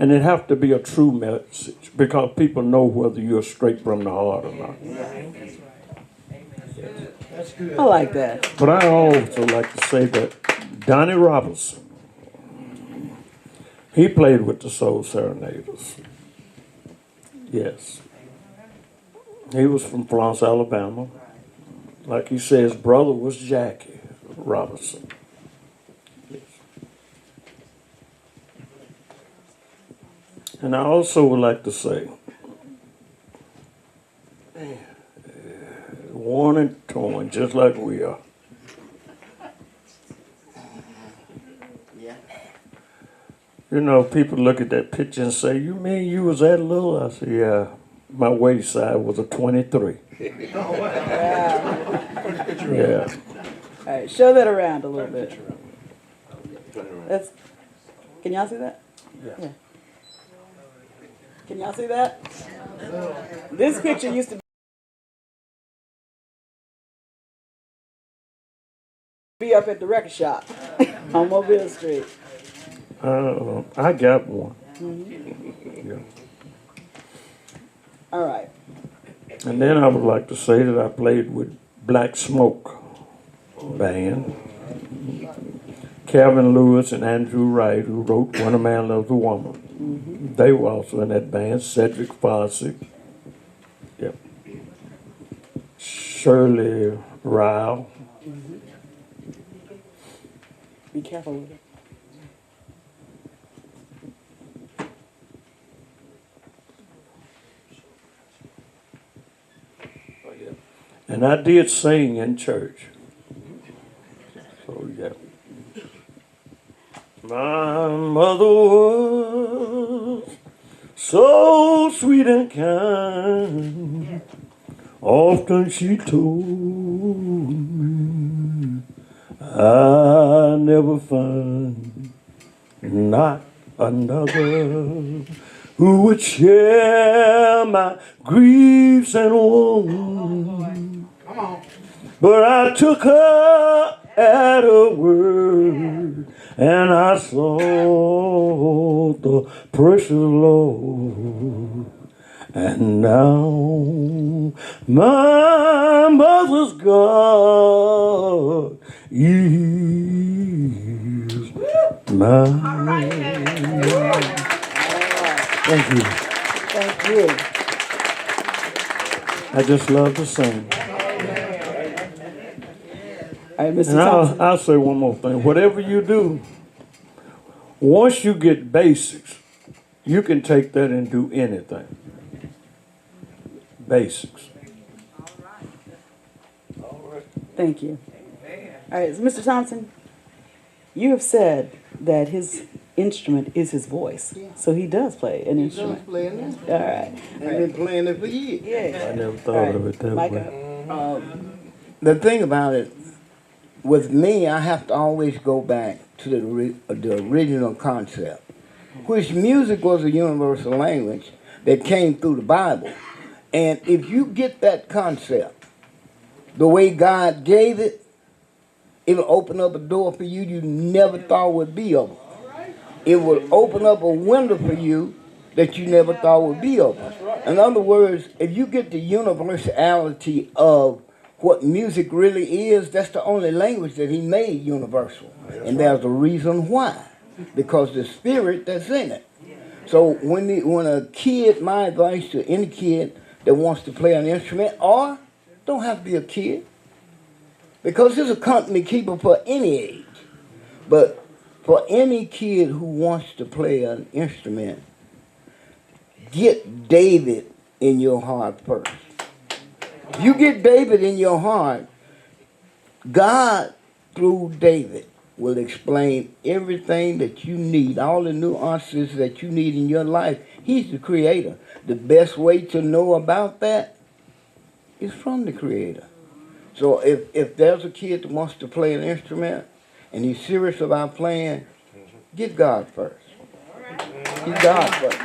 And it has to be a true message because people know whether you're straight from the heart or not. I like that. But I also like to say that Donnie Robinson, he played with the Soul Serenaders. Yes. He was from Florence, Alabama. Like he said, his brother was Jackie Robinson. Yes. And I also would like to say, worn and torn, just like we are. You know, people look at that picture and say, you mean you was that little? I say, yeah, my waist size was a 23. Yeah. All right, show that around a little bit. That's, can y'all see that? Yeah. Can y'all see that? This picture used to be up at the record shop on Mobile Street. I got one. Mm-hmm. Yeah. All right. And then I would like to say that I played with Black Smoke Band. Calvin Lewis and Andrew Wright, who wrote When a Man Loves a Woman. Mm-hmm. They were also in that band. Cedric Fossey. Yep. Shirley Ryle. Mm-hmm. Be careful with it. And I did sing in church. So, yeah. My mother was so sweet and kind. Often she told me I never find not another who would share my griefs and wounds. But I took her at a word, and I saw the precious Lord. And now my mother's God is mine. Thank you. Thank you. I just love to sing. All right, Mr. And Thompson. I'll say one more thing. Whatever you do, once you get basics, you can take that and do anything. Basics. Thank you. All right, so Mr. Thompson, you have said that his instrument is his voice. So he does play an instrument. Just playing it. All right. I've been playing it for years. Yeah. I never thought All right, of it that Micah. way. The thing about it, with me, I have to always go back to the original concept, which music was a universal language that came through the Bible. And if you get that concept, the way God gave it, it'll open up a door for you you never thought would be open. It will open up a window for you that you never thought would be open. In other words, if you get the universality of what music really is, that's the only language that he made universal. And there's a reason why. Because the spirit that's in it. So when a kid, my advice to any kid that wants to play an instrument, or don't have to be a kid, because it's a company keeper for any age. But for any kid who wants to play an instrument, get David in your heart first. If you get David in your heart, God, through David, will explain everything that you need, all the nuances that you need in your life. He's the creator. The best way to know about that is from the creator. So if there's a kid that wants to play an instrument and he's serious about playing, get God first. Get God first.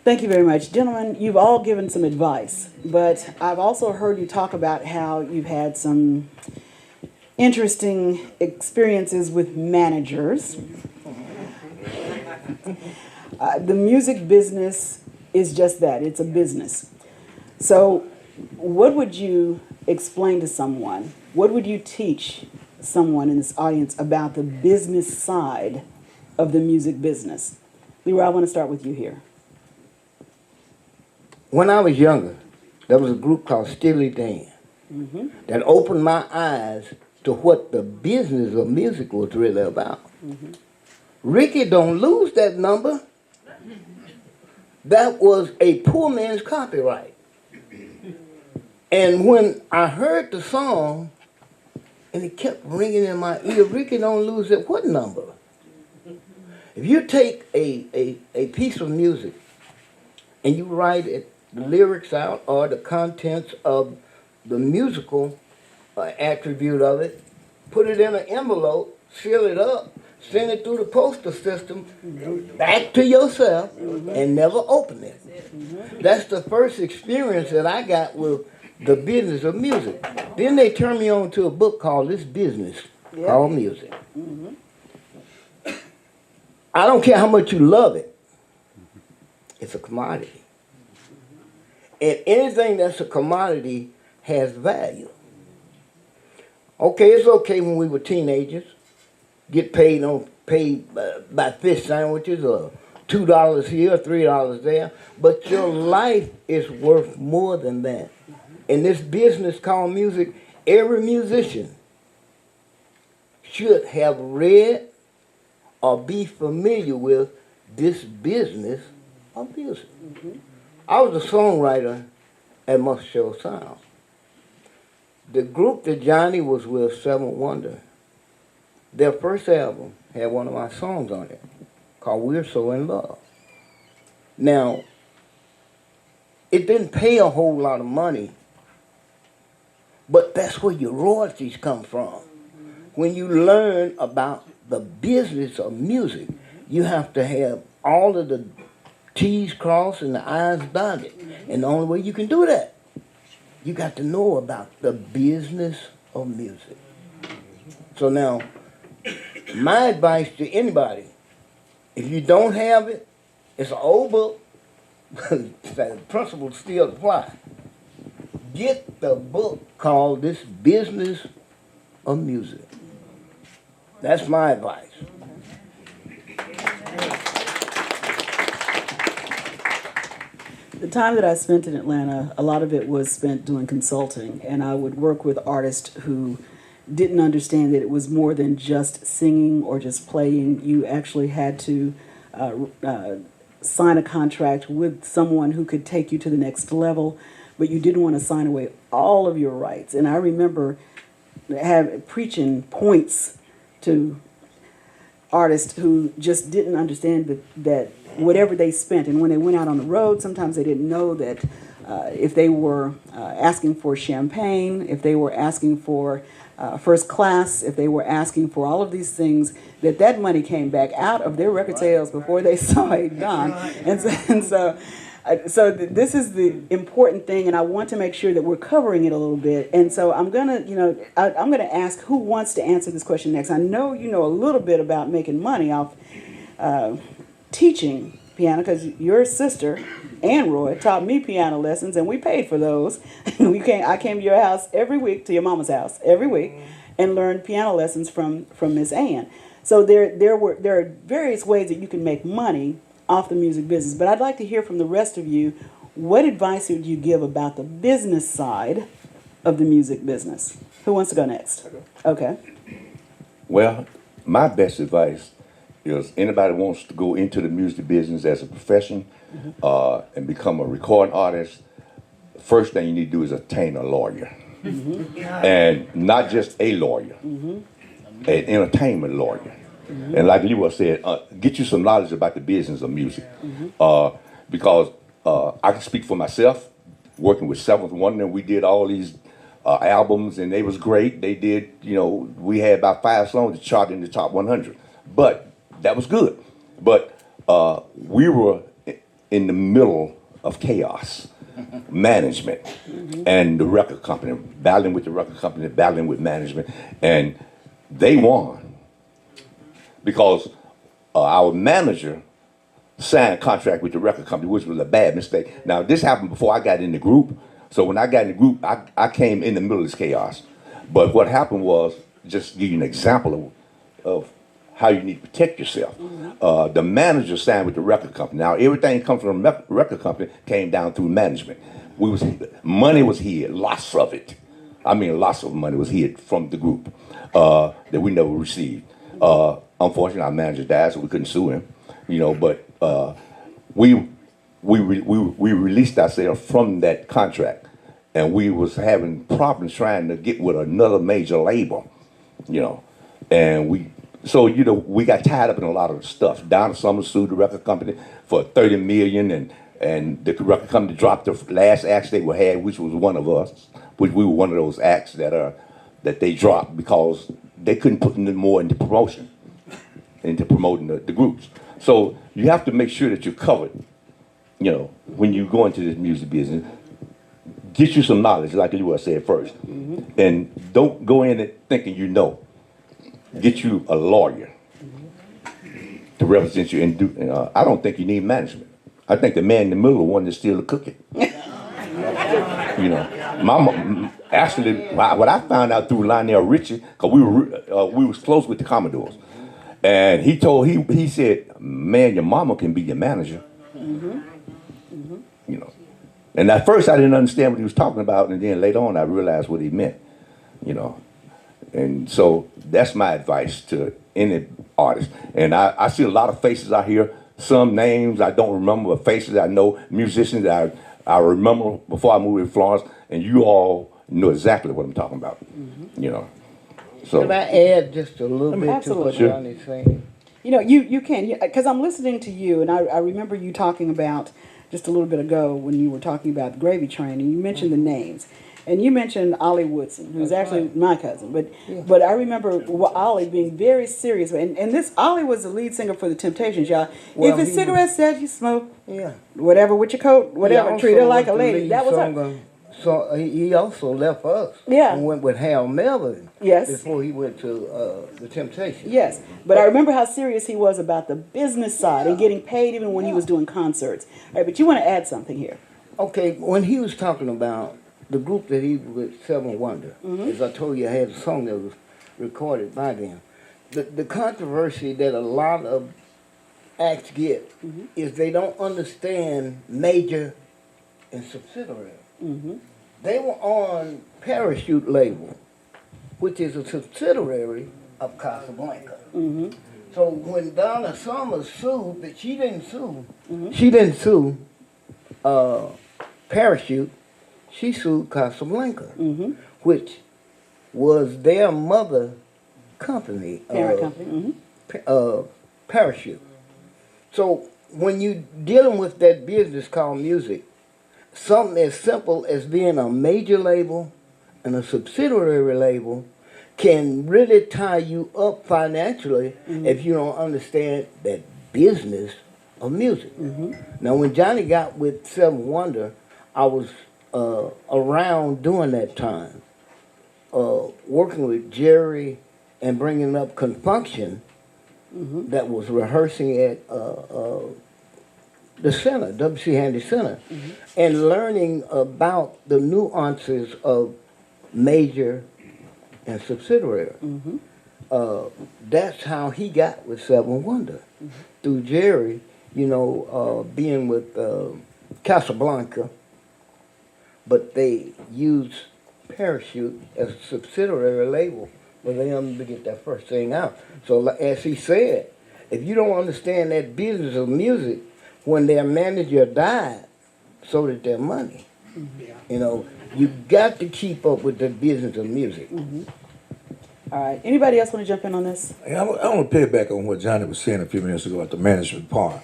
Thank you very much. Gentlemen, you've all given some advice, but I've also heard you talk about how you've had some interesting experiences with managers. The music business is just that. It's a business. So what would you explain to someone? What would you teach someone in this audience about the business side of the music business? Leroy, I want to start with you here. When I was younger, there was a group called Steely Dan that opened my eyes to what the business of music was really about. Ricky don't lose that number. That was a poor man's copyright. And when I heard the song, and it kept ringing in my ear, Ricky don't lose it, what number? If you take a piece of music and you write it, the lyrics out or the contents of the musical attribute of it, put it in an envelope, seal it up, send it through the postal system, back to yourself, and never open it. That's the first experience that I got with the business of music. Then they turned me on to a book called This Business, called Music. I don't care how much you love it. It's a commodity. And anything that's a commodity has value. Okay, it's okay when we were teenagers, get paid by fish sandwiches or $2 here or $3 there, but your life is worth more than that. In this business called music, every musician should have read or be familiar with this business of music. I was a songwriter at Must Show Sound. The group that Johnnie was with, Seven Wonder, their first album had one of my songs on it called We're So In Love. Now, it didn't pay a whole lot of money, but that's where your royalties come from. When you learn about the business of music, you have to have all of the T's crossed and the I's dotted. And the only way you can do that you got to know about the business of music. So now, my advice to anybody, if you don't have it, it's an old book, the principles still apply. Get the book called This Business of Music. That's my advice. The time that I spent in Atlanta, a lot of it was spent doing consulting, and I would work with artists who didn't understand that it was more than just singing or just playing. You actually had to sign a contract with someone who could take you to the next level, but you didn't want to sign away all of your rights. And I remember preaching points to artists who just didn't understand that whatever they spent, and when they went out on the road, sometimes they didn't know that if they were asking for champagne, if they were asking for first class, if they were asking for all of these things, that money came back out of their record sales before they saw it gone. And so this is the important thing, and I want to make sure that we're covering it a little bit. And so I'm gonna ask who wants to answer this question next. I know you know a little bit about making money off teaching piano, because your sister and Roy taught me piano lessons, and we paid for those. I came to your house every week, to your mama's house every week, and learned piano lessons from Miss Ann. So there are various ways that you can make money off the music business. But I'd like to hear from the rest of you. What advice would you give about the business side of the music business? Who wants to go next? Okay. Well, my best advice is anybody wants to go into the music business as a profession and become a recording artist, first thing you need to do is attain a lawyer. And not just a lawyer, an entertainment lawyer. And like Leroy said, get you some knowledge about the business of music. Because I can speak for myself, working with Seventh Wonder, and we did all these albums, and they was great. They did, we had about 5 songs that charted in the top 100. But that was good. But we were in the middle of chaos, management, and the record company, battling with the record company, battling with management, and they won. Because our manager signed a contract with the record company, which was a bad mistake. Now, this happened before I got in the group. So when I got in the group, I came in the middle of this chaos. But what happened was, just to give you an example of how you need to protect yourself. The manager signed with the record company. Now, everything comes from the record company came down through management. Money was hid, lots of it. I mean, lots of money was hid from the group that we never received. Unfortunately, our manager died, so we couldn't sue him. But we released ourselves from that contract, and we was having problems trying to get with another major label. And we got tied up in a lot of stuff. Donna Summer sued the record company for $30 million, and the record company dropped the last acts they had, which was one of us, which we were one of those acts that they dropped because they couldn't put more into promotion, into promoting the groups. So you have to make sure that you're covered, when you go into this music business. Get you some knowledge, like you said first. And don't go in it thinking you know. Get you a lawyer to represent you. And I don't think you need management. I think the man in the middle is the one that's still the cooking. Actually, what I found out through Lionel Richie, because we was close with the Commodores, and he said, "Man, your mama can be your manager." And at first I didn't understand what he was talking about, and then later on I realized what he meant. And so that's my advice to any artist. And I see a lot of faces out here. Some names I don't remember, but faces I know, musicians that I remember before I moved to Florence, and you all know exactly what I'm talking about. So Can I add just a little bit to what Absolutely. Johnny's saying? You can, because I'm listening to you, and I remember you talking about just a little bit ago when you were talking about the Gravy Train, and you mentioned the names. And you mentioned Ollie Woodson, who's actually my cousin. But I remember Ollie being very serious. And this Ollie was the lead singer for the Temptations, y'all. Well, if a cigarette says you smoke, Yeah. whatever with your coat, whatever, He treat her also like was a the lady. lead That was her. singer So he also left us. Yeah. And went with Hal Melvin. Yes. Before he went to the Temptations. Yes, but I remember how serious he was about the business side and getting paid even when he was doing concerts. All right, but you want to add something here. Okay, when he was talking about the group that he was with, Seven Wonder, as I told you, I had a song that was recorded by them. The controversy that a lot of acts get is they don't understand major and subsidiary. They were on Parachute label, which is a subsidiary of Casablanca. So when Donna Summers sued, but she didn't sue. She didn't sue Parachute. She sued Casablanca, which was their mother company. Parent company. Parachute. So when you're dealing with that business called music, something as simple as being a major label and a subsidiary label can really tie you up financially if you don't understand that business of music. Now, when Johnnie got with Seven Wonder, I was around during that time, working with Jerry and bringing up Confunction that was rehearsing at the center, W.C. Handy Center, and learning about the nuances of major and subsidiary. That's how he got with Seven Wonder. Through Jerry, you know, being with Casablanca, but they used Parachute as a subsidiary label for them to get that first thing out. So as he said, if you don't understand that business of music, when their manager died, so did their money. You know, you got to keep up with the business of music. All right. Anybody else want to jump in on this? I want to piggyback on what Johnnie was saying a few minutes ago at the management part.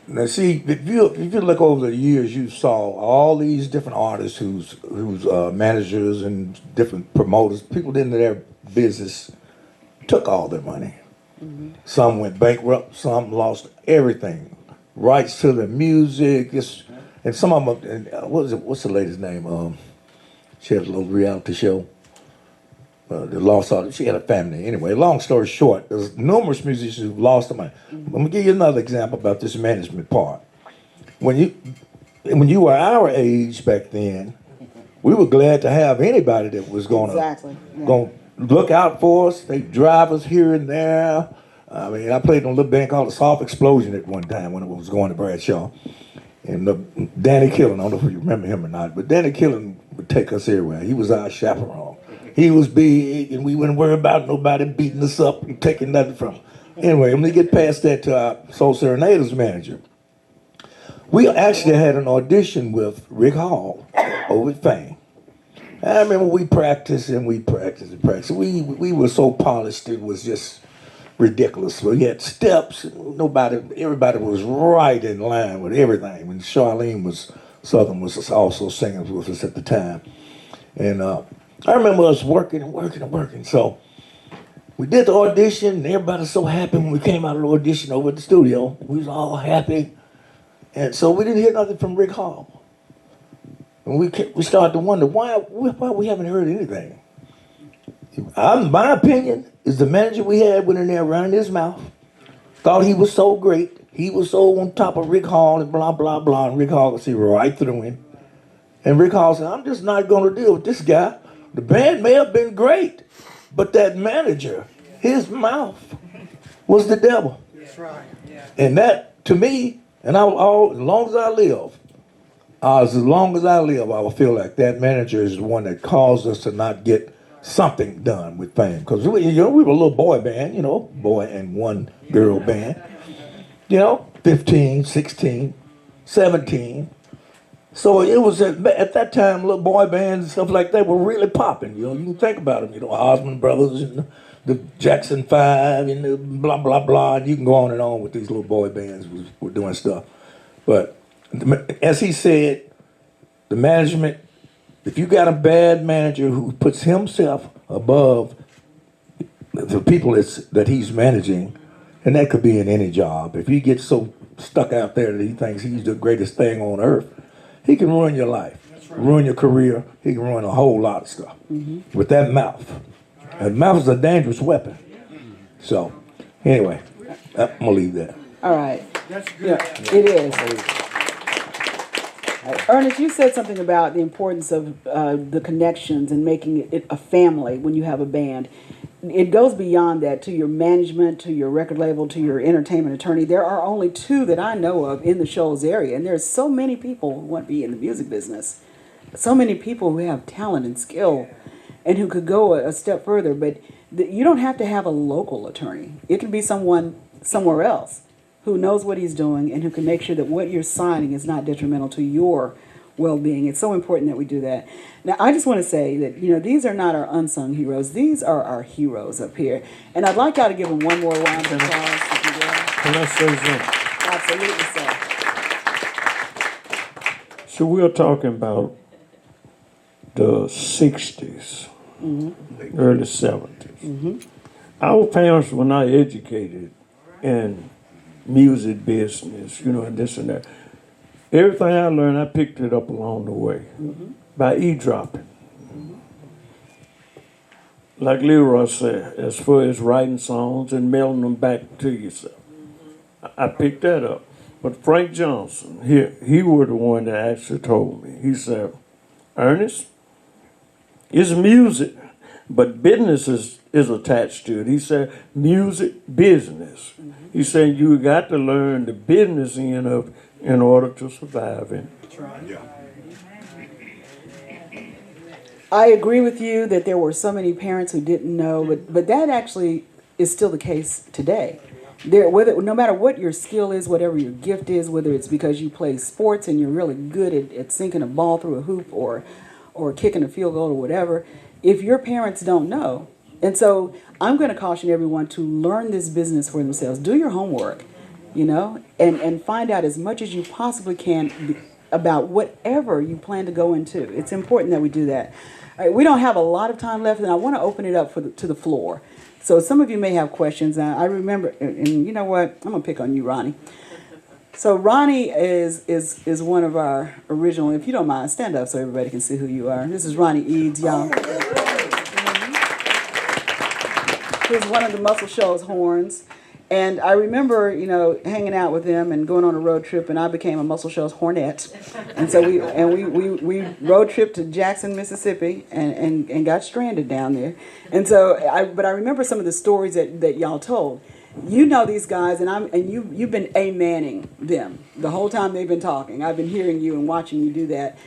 Now, see, if you look over the years, you saw all these different artists whose managers and different promoters, people in their business, took all their money. Some went bankrupt, some lost everything, rights to their music, and some of them. What's the lady's name? She had a little reality show. They lost all. She had a family. Anyway, long story short, there's numerous musicians who lost their money. I'm gonna give you another example about this management part. When you were our age back then, we were glad to have anybody that was gonna look out for us. They drive us here and there. I mean, I played in a little band called the Soft Explosion at one time when I was going to Bradshaw. And Danny Killen, I don't know if you remember him or not, but Danny Killen would take us everywhere. He was our chaperone. He was big, and we wouldn't worry about nobody beating us up and taking nothing from him. Anyway, let me get past that to our Soul Serenaders manager. We actually had an audition with Rick Hall over at Fame. I remember we practiced and we practiced and practiced. We were so polished, it was just ridiculous. We had steps. Everybody was right in line with everything. When Charlene Southern was also singing with us at the time. And I remember us working and working and working. So we did the audition, and everybody was so happy when we came out of the audition over at the studio. We was all happy. And so we didn't hear nothing from Rick Hall. And we started to wonder, why we haven't heard anything? My opinion is the manager we had went in there running his mouth, thought he was so great. He was so on top of Rick Hall and blah, blah, blah. And Rick Hall could see right through him. And Rick Hall said, I'm just not going to deal with this guy. The band may have been great, but that manager, his mouth was the devil. That's right. Yeah. And that, to me, and as long as I live, I will feel like that manager is the one that caused us to not get something done with Fame. Because we were a little boy band, boy and one girl band. 15, 16, 17. So it was at that time, little boy bands and stuff like that were really popping. You can think about them. Osmond Brothers and the Jackson 5 and the blah, blah, blah. And you can go on and on with these little boy bands were doing stuff. But as he said, the management, if you got a bad manager who puts himself above the people that he's managing, and that could be in any job. If he gets so stuck out there that he thinks he's the greatest thing on earth, he can ruin your life. That's ruin your career. He can ruin a whole lot of stuff with that mouth. And mouth is a dangerous weapon. So, anyway, I'm gonna leave that. All right. Yeah, it is. Ernest, you said something about the importance of the connections and making it a family when you have a band. It goes beyond that to your management, to your record label, to your entertainment attorney. There are only 2 that I know of in the Shoals area, and there's so many people who want to be in the music business. So many people who have talent and skill and who could go a step further, but you don't have to have a local attorney. It can be someone somewhere else who knows what he's doing and who can make sure that what you're signing is not detrimental to your well-being. It's so important that we do that. Now, I just want to say that, these are not our unsung heroes. These are our heroes up here. And I'd like y'all to give them one more round of applause. Can I say something? Absolutely, sir. So we're talking about the 60s, early 70s. Our parents were not educated in music business, and this and that. Everything I learned, I picked it up along the way by eavesdropping. Like Leroy said, as far as writing songs and mailing them back to yourself. I picked that up. But Frank Johnson, he was the one that actually told me. He said, Ernest, it's music, but business is attached to it. He said, music, business. He said, you got to learn the business end of it in order to survive in. I agree with you that there were so many parents who didn't know, but that actually is still the case today. No matter what your skill is, whatever your gift is, whether it's because you play sports and you're really good at sinking a ball through a hoop or kicking a field goal or whatever, if your parents don't know. And so I'm going to caution everyone to learn this business for themselves. Do your homework, and find out as much as you possibly can about whatever you plan to go into. It's important that we do that. All right, we don't have a lot of time left, and I want to open it up to the floor. So some of you may have questions. I remember, and you know what? I'm going to pick on you, Ronnie. So Ronnie is one of our original, if you don't mind, stand up so everybody can see who you are. This is Ronnie Eads, y'all. He's one of the Muscle Shoals horns. And I remember, hanging out with him and going on a road trip, and I became a Muscle Shoals hornet. And so we road tripped to Jackson, Mississippi, and got stranded down there. And so, but I remember some of the stories that y'all told. You know these guys, and you've been A-manning them the whole time they've been talking. I've been hearing you and watching you do that.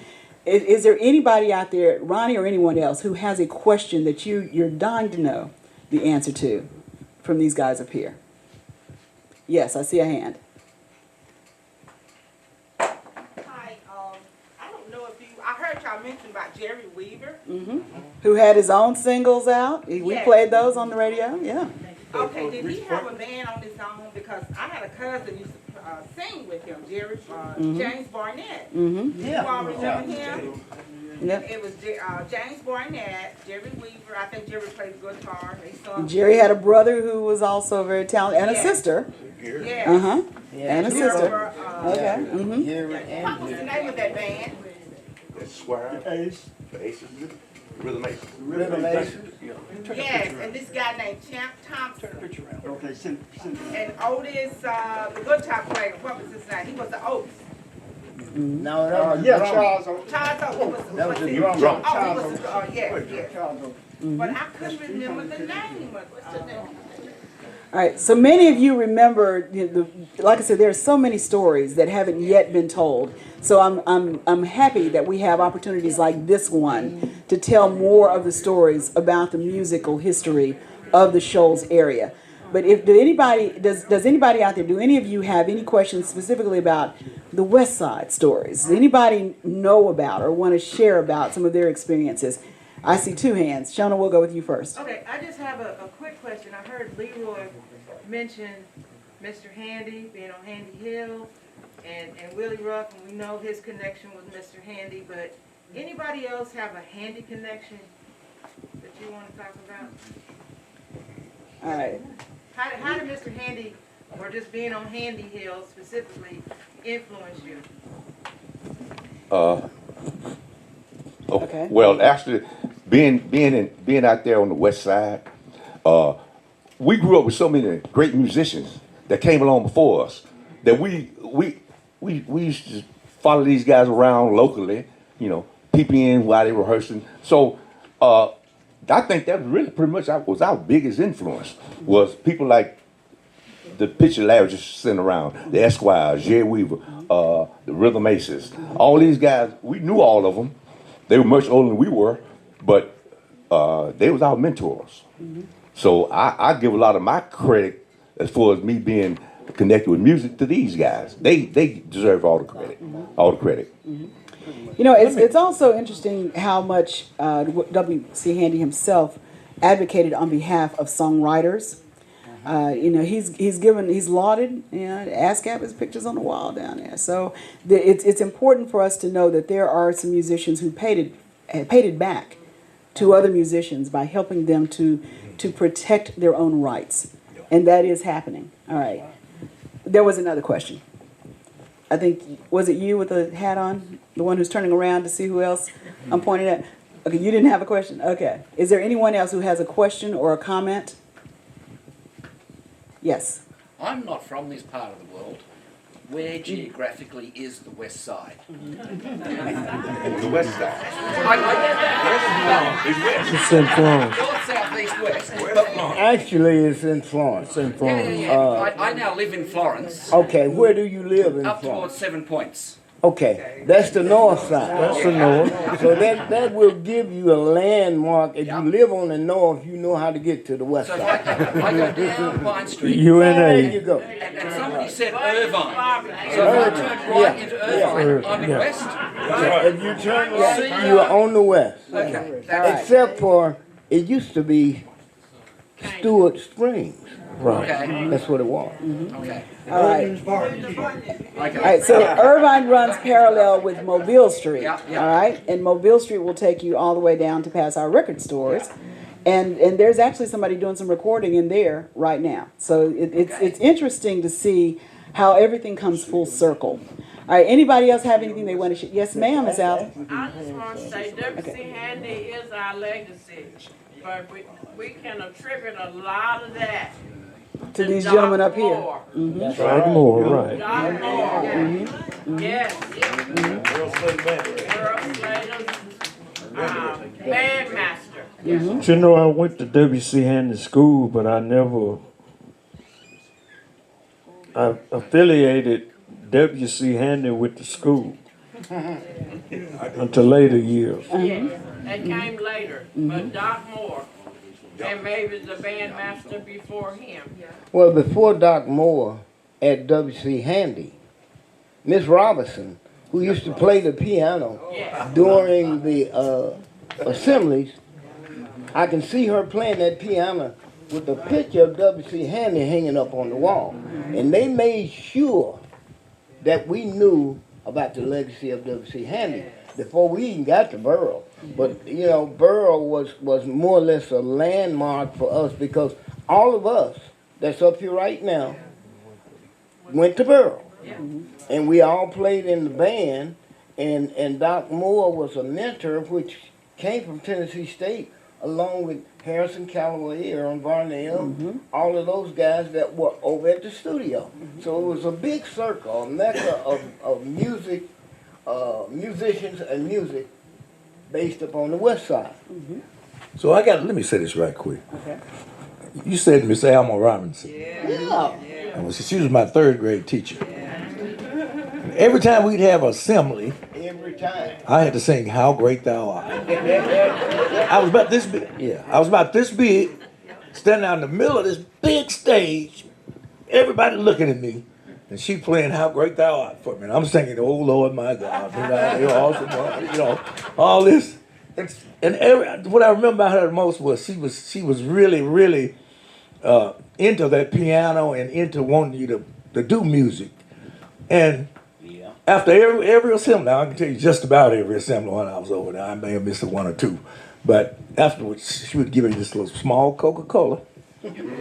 Is there anybody out there, Ronnie or anyone else, who has a question that you're dying to know the answer to from these guys up here? Yes, I see a hand. Hi, I don't know if I heard y'all mention about Jerry Weaver. Who had his own singles out. We Yes. played those on the radio, yeah. Okay, did he have a band on his own? Because I had a cousin used to sing with him, James Barnett. You all remember him? Yep. It was James Barnett, Jerry Weaver. I think Jerry played guitar. Jerry had a brother who was also very talented, and a sister. Yeah. And a sister. Okay. What was the name of that band? Square. Ace. Aces. Rhythm Aces. Rhythm Aces. Yes, and this guy named Champ Thompson. Okay, send And Oates, the guitar player, what was his name? He was the Oates. No, that was Charles Oates. Charles Oates, he was That was the he- drummer. Oh, he was yeah. Charles Oates. But I couldn't remember the name of it. All right, so many of you remember, like I said, there are so many stories that haven't yet been told. So I'm happy that we have opportunities like this one to tell more of the stories about the musical history of the Shoals area. But does anybody out there, do any of you have any questions specifically about the West Side stories? Does anybody know about or want to share about some of their experiences? I see 2 hands. Shona, we'll go with you first. Okay, I just have a quick question. I heard Leroy mention Mr. Handy being on Handy Hill and Willie Ruff, and we know his connection with Mr. Handy, but anybody else have a Handy connection that you want to talk about? All right. How did Mr. Handy, or just being on Handy Hill specifically, influence you? Okay. Well, actually, being out there on the west side, we grew up with so many great musicians that came along before us that we used to follow these guys around locally, peeping in while they were rehearsing. So I think that really pretty much was our biggest influence was people like the picture Larry just sent around, the Esquires, Jerry Weaver, the Rhythm Aces, all these guys. We knew all of them. They were much older than we were, but they was our mentors. So I give a lot of my credit as far as me being connected with music to these guys. They deserve all the credit. All the credit. It's also interesting how much W.C. Handy himself advocated on behalf of songwriters. He's lauded. ASCAP has pictures on the wall down there. So it's important for us to know that there are some musicians who paid it back to other musicians by helping them to protect their own rights, and that is happening. All right. There was another question. I think, was it you with the hat on? The one who's turning around to see who else I'm pointing at? Okay, you didn't have a question? Okay. Is there anyone else who has a question or a comment? Yes. I'm not from this part of the world. Where geographically is the West Side? The west side. I get that. It's in Florence. North, south, east, west. Actually, it's in Florence. It's in Florence. Yeah. I now live in Florence. Okay, where do you live in Up Florence? towards 7 Points. Okay, that's the north side. That's the north. So that will give you a landmark. If you live on the north, you know how to get to the west So if side. I go down Pine Street, There you UNA. go. and somebody said Irvine. So if I turn right into Irvine, I'm in west. If you turn right, you are on the west. Okay. Except for, it used to be Stewart Springs. Right. Okay. That's what it was. Okay. All right. Okay. All right, so Irvine runs parallel with Mobile Street. Yeah, yeah. All right, and Mobile Street will take you all the way down to past our record stores, and there's actually somebody doing some recording in there right now. So it's interesting to see how everything comes full circle. All right, anybody else have anything they want to share? Yes, ma'am, Miss Al. I just want to say W.C. Handy is our legacy, but we can attribute a lot of that To these gentlemen up here. Doc Moore, right. Doc Moore. Yes. Burrell-Slater's bandmaster. But you know, I went to W.C. Handy School, but I affiliated W.C. Handy with the school until later years. Yes, that came later, but Doc Moore, and maybe the bandmaster before him. Well, before Doc Moore at W.C. Handy, Miss Robinson, who used to play the piano during the assemblies, I can see her playing that piano with the picture of W.C. Handy hanging up on the wall. And they made sure that we knew about the legacy of W.C. Handy before we even got to Burrell. But, Burrell was more or less a landmark for us because all of us that's up here right now went to Burrell. And we all played in the band, and Doc Moore was a mentor, which came from Tennessee State, along with Harrison Calloway, Aaron Varnell, all of those guys that were over at the studio. So it was a big circle, a mecca of music, musicians and music based upon the West Side. So let me say this right quick. Okay. You said Miss Alma Robinson. Yeah. And she was my third grade teacher. Every time we'd have assembly, Every time. I had to sing "How Great Thou Art." I was about this big. Yeah, I was about this big, standing out in the middle of this big stage. Everybody looking at me, and she playing "How Great Thou Art" for me. And I'm singing, "Oh Lord, my God, you're awesome," all this. What I remember about her the most was she was really, really into that piano and into wanting you to do music. And after every assembly, now I can tell you just about every assembly when I was over there. I may have missed one or two. But afterwards, she would give me this little small Coca-Cola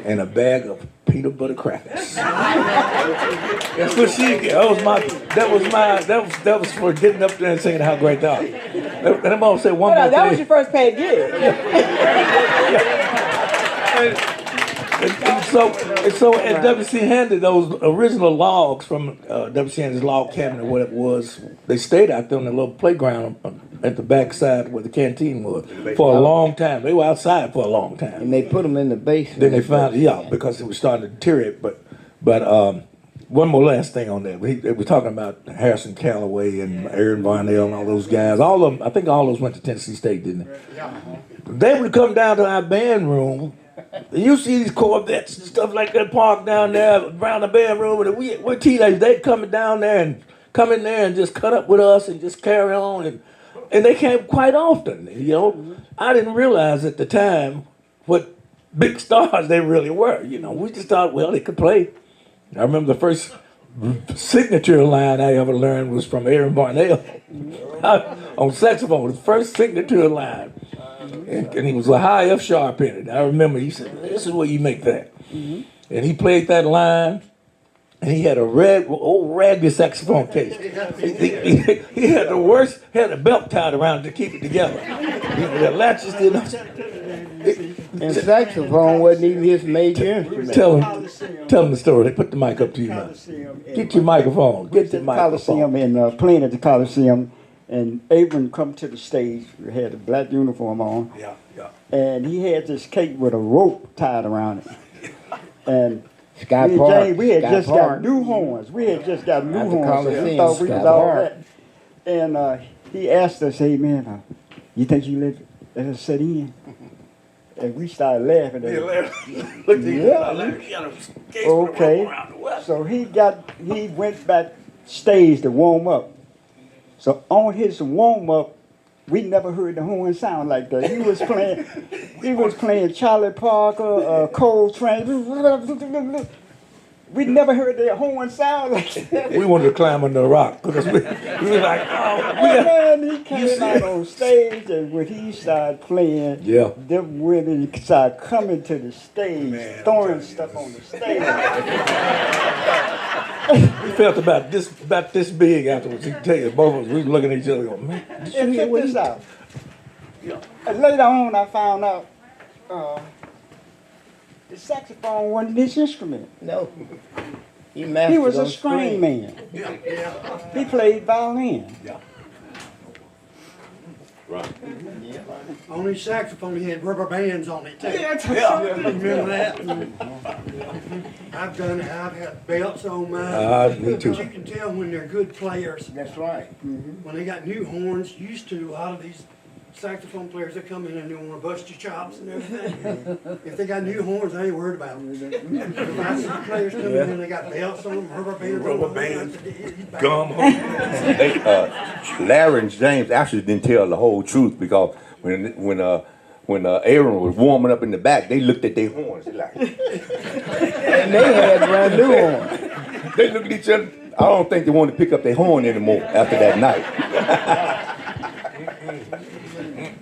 and a bag of peanut butter crackers. That's what she did. That was for getting up there and singing "How Great Thou Art." And I'm gonna say one Hold more on, that was thing. your first paid gig. And so at WC Handy, those original logs from WC Handy's log cabin or what it was, they stayed out there on the little playground at the backside where the canteen was for a long time. They were outside for a long time. And they put them in the basement. Then they found, because it was starting to deteriorate. But one more last thing on that. They were talking about Harrison Callaway and Aaron Varnell and all those guys. All of them, I think all those went to Tennessee State, didn't they? They would come down to our band room. You see these Corvettes and stuff like that parked down there around the band room, and we're teenagers. They'd come down there and come in there and just cut up with us and just carry on. And they came quite often, you know. I didn't realize at the time what big stars they really were, you know. We just thought, well, they could play. I remember the first signature line I ever learned was from Aaron Varnell on saxophone, the first signature line. And he was a high F sharp in it. I remember he said, this is where you make that. And he played that line, and he had old raggedy saxophone case. He had the worst, had a belt tied around it to keep it together. The latches didn't. And saxophone wasn't even his major instrument. Tell him the story. They put the mic up to you now. Get your microphone. Get the microphone. Coliseum and playing at the Coliseum, and Abram come to the stage. He had a black uniform on. Yeah. And he had this cake with a rope tied around it. And Sky Park. we had Sky just Park. got new horns. We had just got new At the horns. So we Coliseum, thought we Sky was all Park. that. And he asked us, hey man, you think you let us sit in? And we started laughing at him. Okay. So he went backstage to warm up. So on his warm up, we never heard the horn sound like that. He was playing Charlie Parker, Coltrane. We never heard the horn sound like that. We wanted to climb under a rock because we were like, man, he came out on stage, and when he started playing, them women started coming to the stage, throwing stuff on the stage. we felt about this big afterwards. He can tell you, both of us, we were looking at each other going, man, And check this out. And later on, I found out the saxophone wasn't his instrument. No. He was a string man. He played violin. Right. On his saxophone, he had rubber bands on it too. Remember that? I've done it. I've had belts on mine. Me too. But you can tell when they're good players. That's right. When they got new horns, used to a lot of these saxophone players that come in and they want to bust your chops and everything. If they got new horns, I ain't worried about them. If I see players coming in and they got belts on them, rubber bands, gum. Larry and James actually didn't tell the whole truth because when Aaron was warming up in the back, they looked at their horns. They like, and they had brand new horns. They looked at each other. I don't think they wanted to pick up their horn anymore after that night.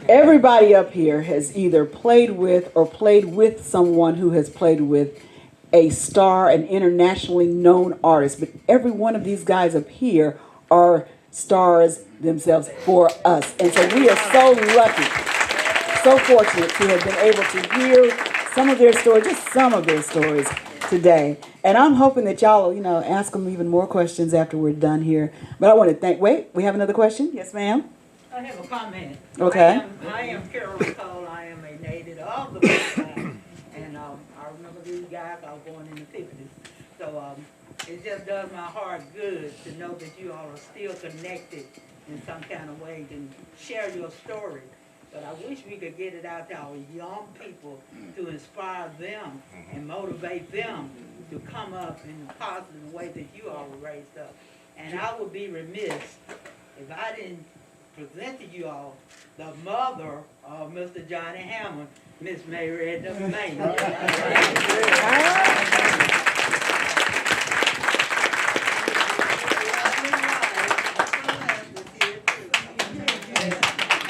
Everybody up here has either played with or played with someone who has played with a star, an internationally known artist. But every one of these guys up here are stars themselves for us. And so we are so lucky, so fortunate to have been able to hear some of their stories, just some of their stories today. And I'm hoping that y'all will, ask them even more questions after we're done here. But I want to we have another question? Yes, ma'am? I have a comment. Okay. I am Carolyn Cole. I am a native of the West Side. And I remember these guys, I was born in the 50s. So it just does my heart good to know that you all are still connected in some kind of way and share your story. But I wish we could get it out to our young people to inspire them and motivate them to come up in the positive way that you all were raised up. And I would be remiss if I didn't present to you all the mother of Mr. Johnnie Hammond, Miss Marietta May.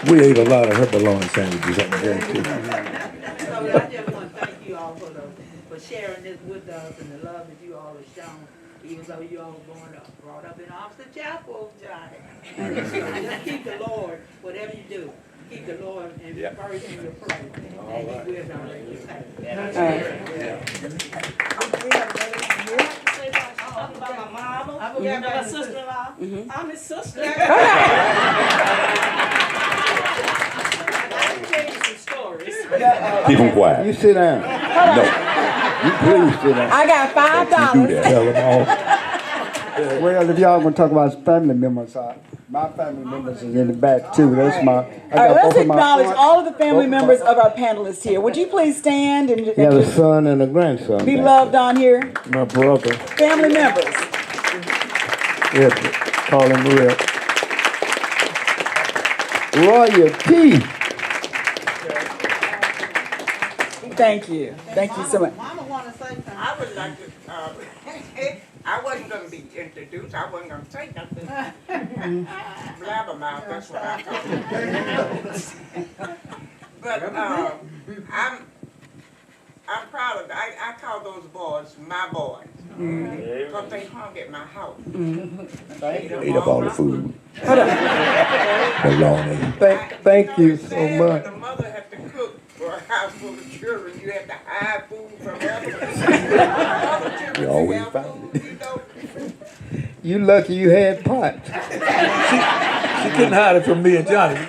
We ate a lot of her bologna sandwiches, I can guarantee you. So I just want to thank you all for sharing this with us and the love that you all have shown even though you all were brought up in Oxford Chapel, Johnny. Just keep the Lord, whatever you do, keep the Lord and first in your prayer, and He will direct your path. Talk about my mama. I forgot about my sister-in-law. I'm his sister. I can tell you some stories. Keep them quiet. You sit down. No. You please sit down. I got $5. You do that. Tell them all. Well, if y'all gonna talk about family members, my family members is in the back too. That's my. All right, let's acknowledge all of the family members of our panelists here. Would you please stand and You have a son and a grandson. be loved on here? My brother. Family members. Yeah, call him Rip. royalty. Thank you. Thank you so much. Mama want to say something. I would like to, I wasn't going to be introduced. I wasn't going to say nothing. Blabbermouth, that's what I call it. But I'm proud of it. I call those boys my boys. Because they hung at my house. Ate up all the food. Thank you so much. The mother had to cook for a house full of children. You had to hide food from other children. We always found it. You lucky you had pot. She couldn't hide it from me and Johnnie.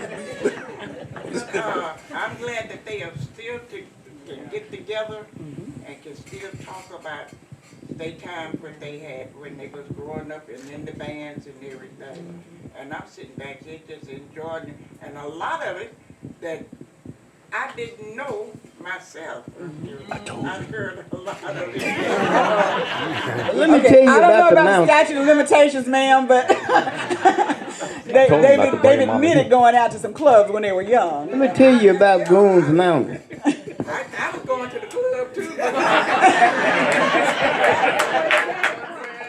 I'm glad that they are still to get together and can still talk about the time when they had, when they was growing up and in the bands and everything. And I'm sitting back here just enjoying it. And a lot of it that I didn't know myself. I heard a lot of it. Let me tell you I don't know about the about mountain. statute of limitations, ma'am, but they've admitted going out to some clubs when they were young. Let me tell you about Goons Mountain. I was going to the club too.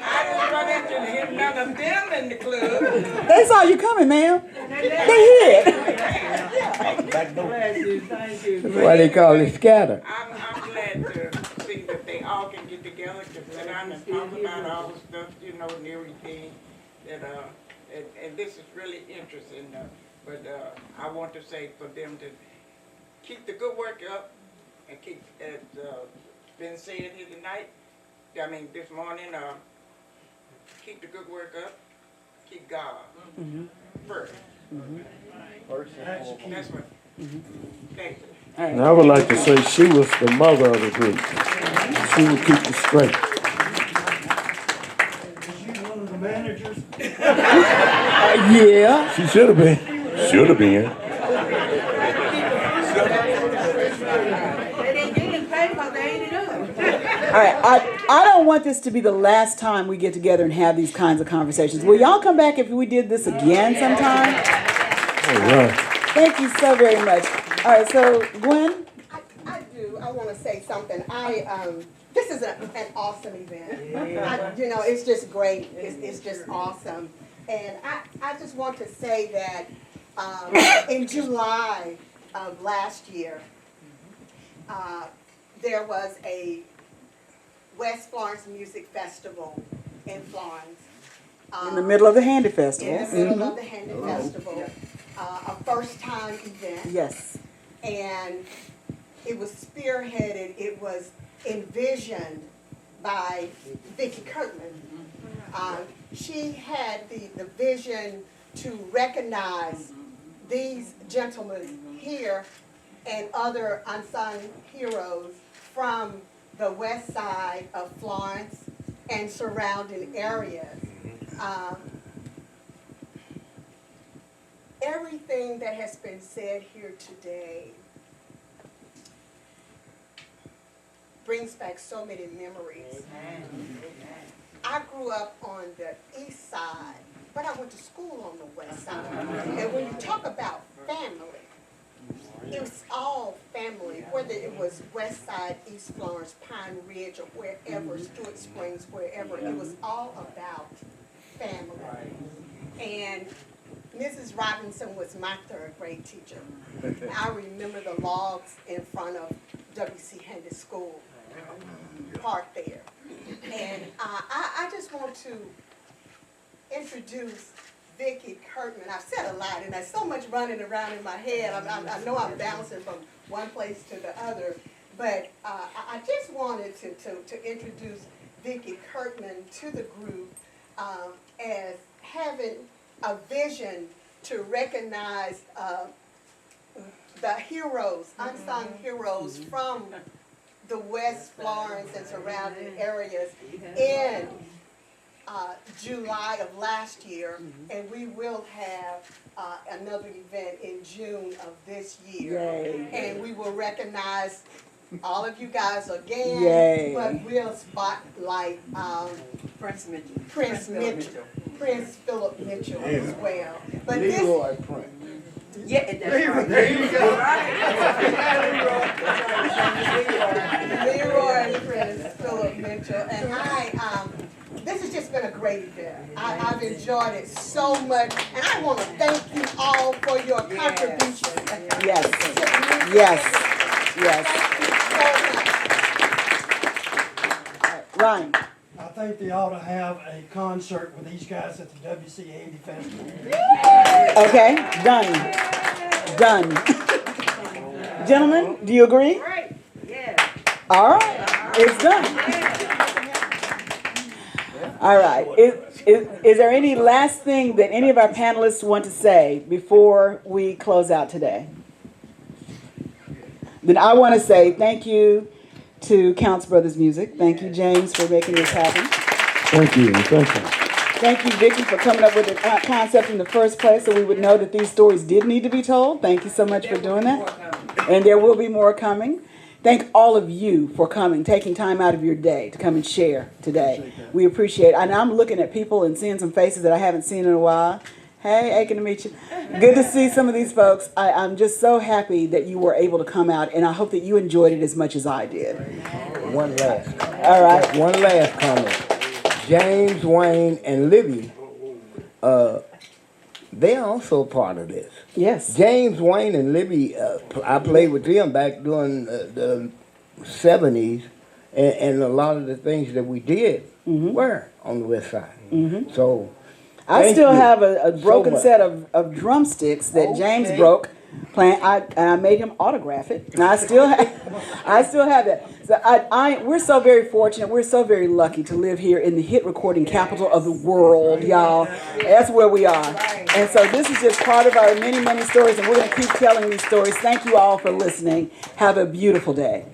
I didn't run into none of them in the club. They saw you coming, ma'am. They hid. Thank you. Why they call it scatter. I'm glad to see that they all can get together, to sit down and talk about all the stuff, you know, and everything. That and this is really interesting. But I want to say for them to keep the good work up and keep, as been said here tonight. I mean, this morning, keep the good work up. Keep God first. That's what. Thank you. And I would like to say she was the mother of the group. She would keep it straight. She's one of the managers. Yeah. She should have been. Should have been. They didn't get paid because they ate it up. All right, I don't want this to be the last time we get together and have these kinds of conversations. Will y'all come back if we did this again sometime? All right. Thank you so very much. All right, so Gwen? I do. I want to say something. This is an awesome event. It's just great. It's just awesome. And I just want to say that in July of last year, there was a West Florence Music Festival in Florence. In the middle of the Handy Festival. In the middle of the Handy Festival. A first-time event. Yes. And it was spearheaded, it was envisioned by Vicki Kirkman. She had the vision to recognize these gentlemen here and other unsung heroes from the west side of Florence and surrounding areas. Everything that has been said here today brings back so many memories. I grew up on the east side, but I went to school on the west side. And when you talk about family, it was all family, whether it was West Side, East Florence, Pine Ridge, or wherever, Stewart Springs, wherever, it was all about family. And Mrs. Robinson was my third grade teacher. I remember the logs in front of W.C. Handy School. park there. And I just want to introduce Vicki Kirkman. I've said a lot, and there's so much running around in my head. I know I'm bouncing from one place to the other, but I just wanted to introduce Vicki Kirkman to the group as having a vision to recognize the heroes, unsung heroes from the West Florence and surrounding areas in July of last year, and we will have another event in June of this year. Yay. And we will recognize all of you guys again, Yay. but we'll spotlight Prince Philip Mitchell as well. But Leroy Prince. yeah, there you go. Leroy Prince Philip Mitchell, and this has just been a great event. I've enjoyed it so much, and I want to thank you all for your contribution. Yes. Yes. Yes. Thank you so much. Ryan. I think they ought to have a concert with these guys at the WZZA Festival. Okay, done. Done. Gentlemen, do you agree? Right, yeah. All right, it's done. All right. Is there any last thing that any of our panelists want to say before we close out today? Then I want to say thank you to Counts Brothers Music. Thank you, James, for making this happen. Thank you. Thank you. Thank you, Vicki, for coming up with the concept in the first place so we would know that these stories did need to be told. Thank you so much for doing that. And there will be more coming. Thank all of you for coming, taking time out of your day to come and share today. We appreciate it. And I'm looking at people and seeing some faces that I haven't seen in a while. Hey, aching to meet you. Good to see some of these folks. I'm just so happy that you were able to come out, and I hope that you enjoyed it as much as I did. One last. All right. One last comment. James, Wayne, and Libby, they're also part of this. Yes. James, Wayne, and Libby, I played with them back during the 70s, and a lot of the things that we did were on the West Side. So I still have a broken set of drumsticks that James broke. I made him autograph it, and I still have that. So we're so very fortunate. We're so very lucky to live here in the hit recording capital of the world, y'all. That's where we are. And so this is just part of our many, many stories, and we're going to keep telling these stories. Thank you all for listening. Have a beautiful day.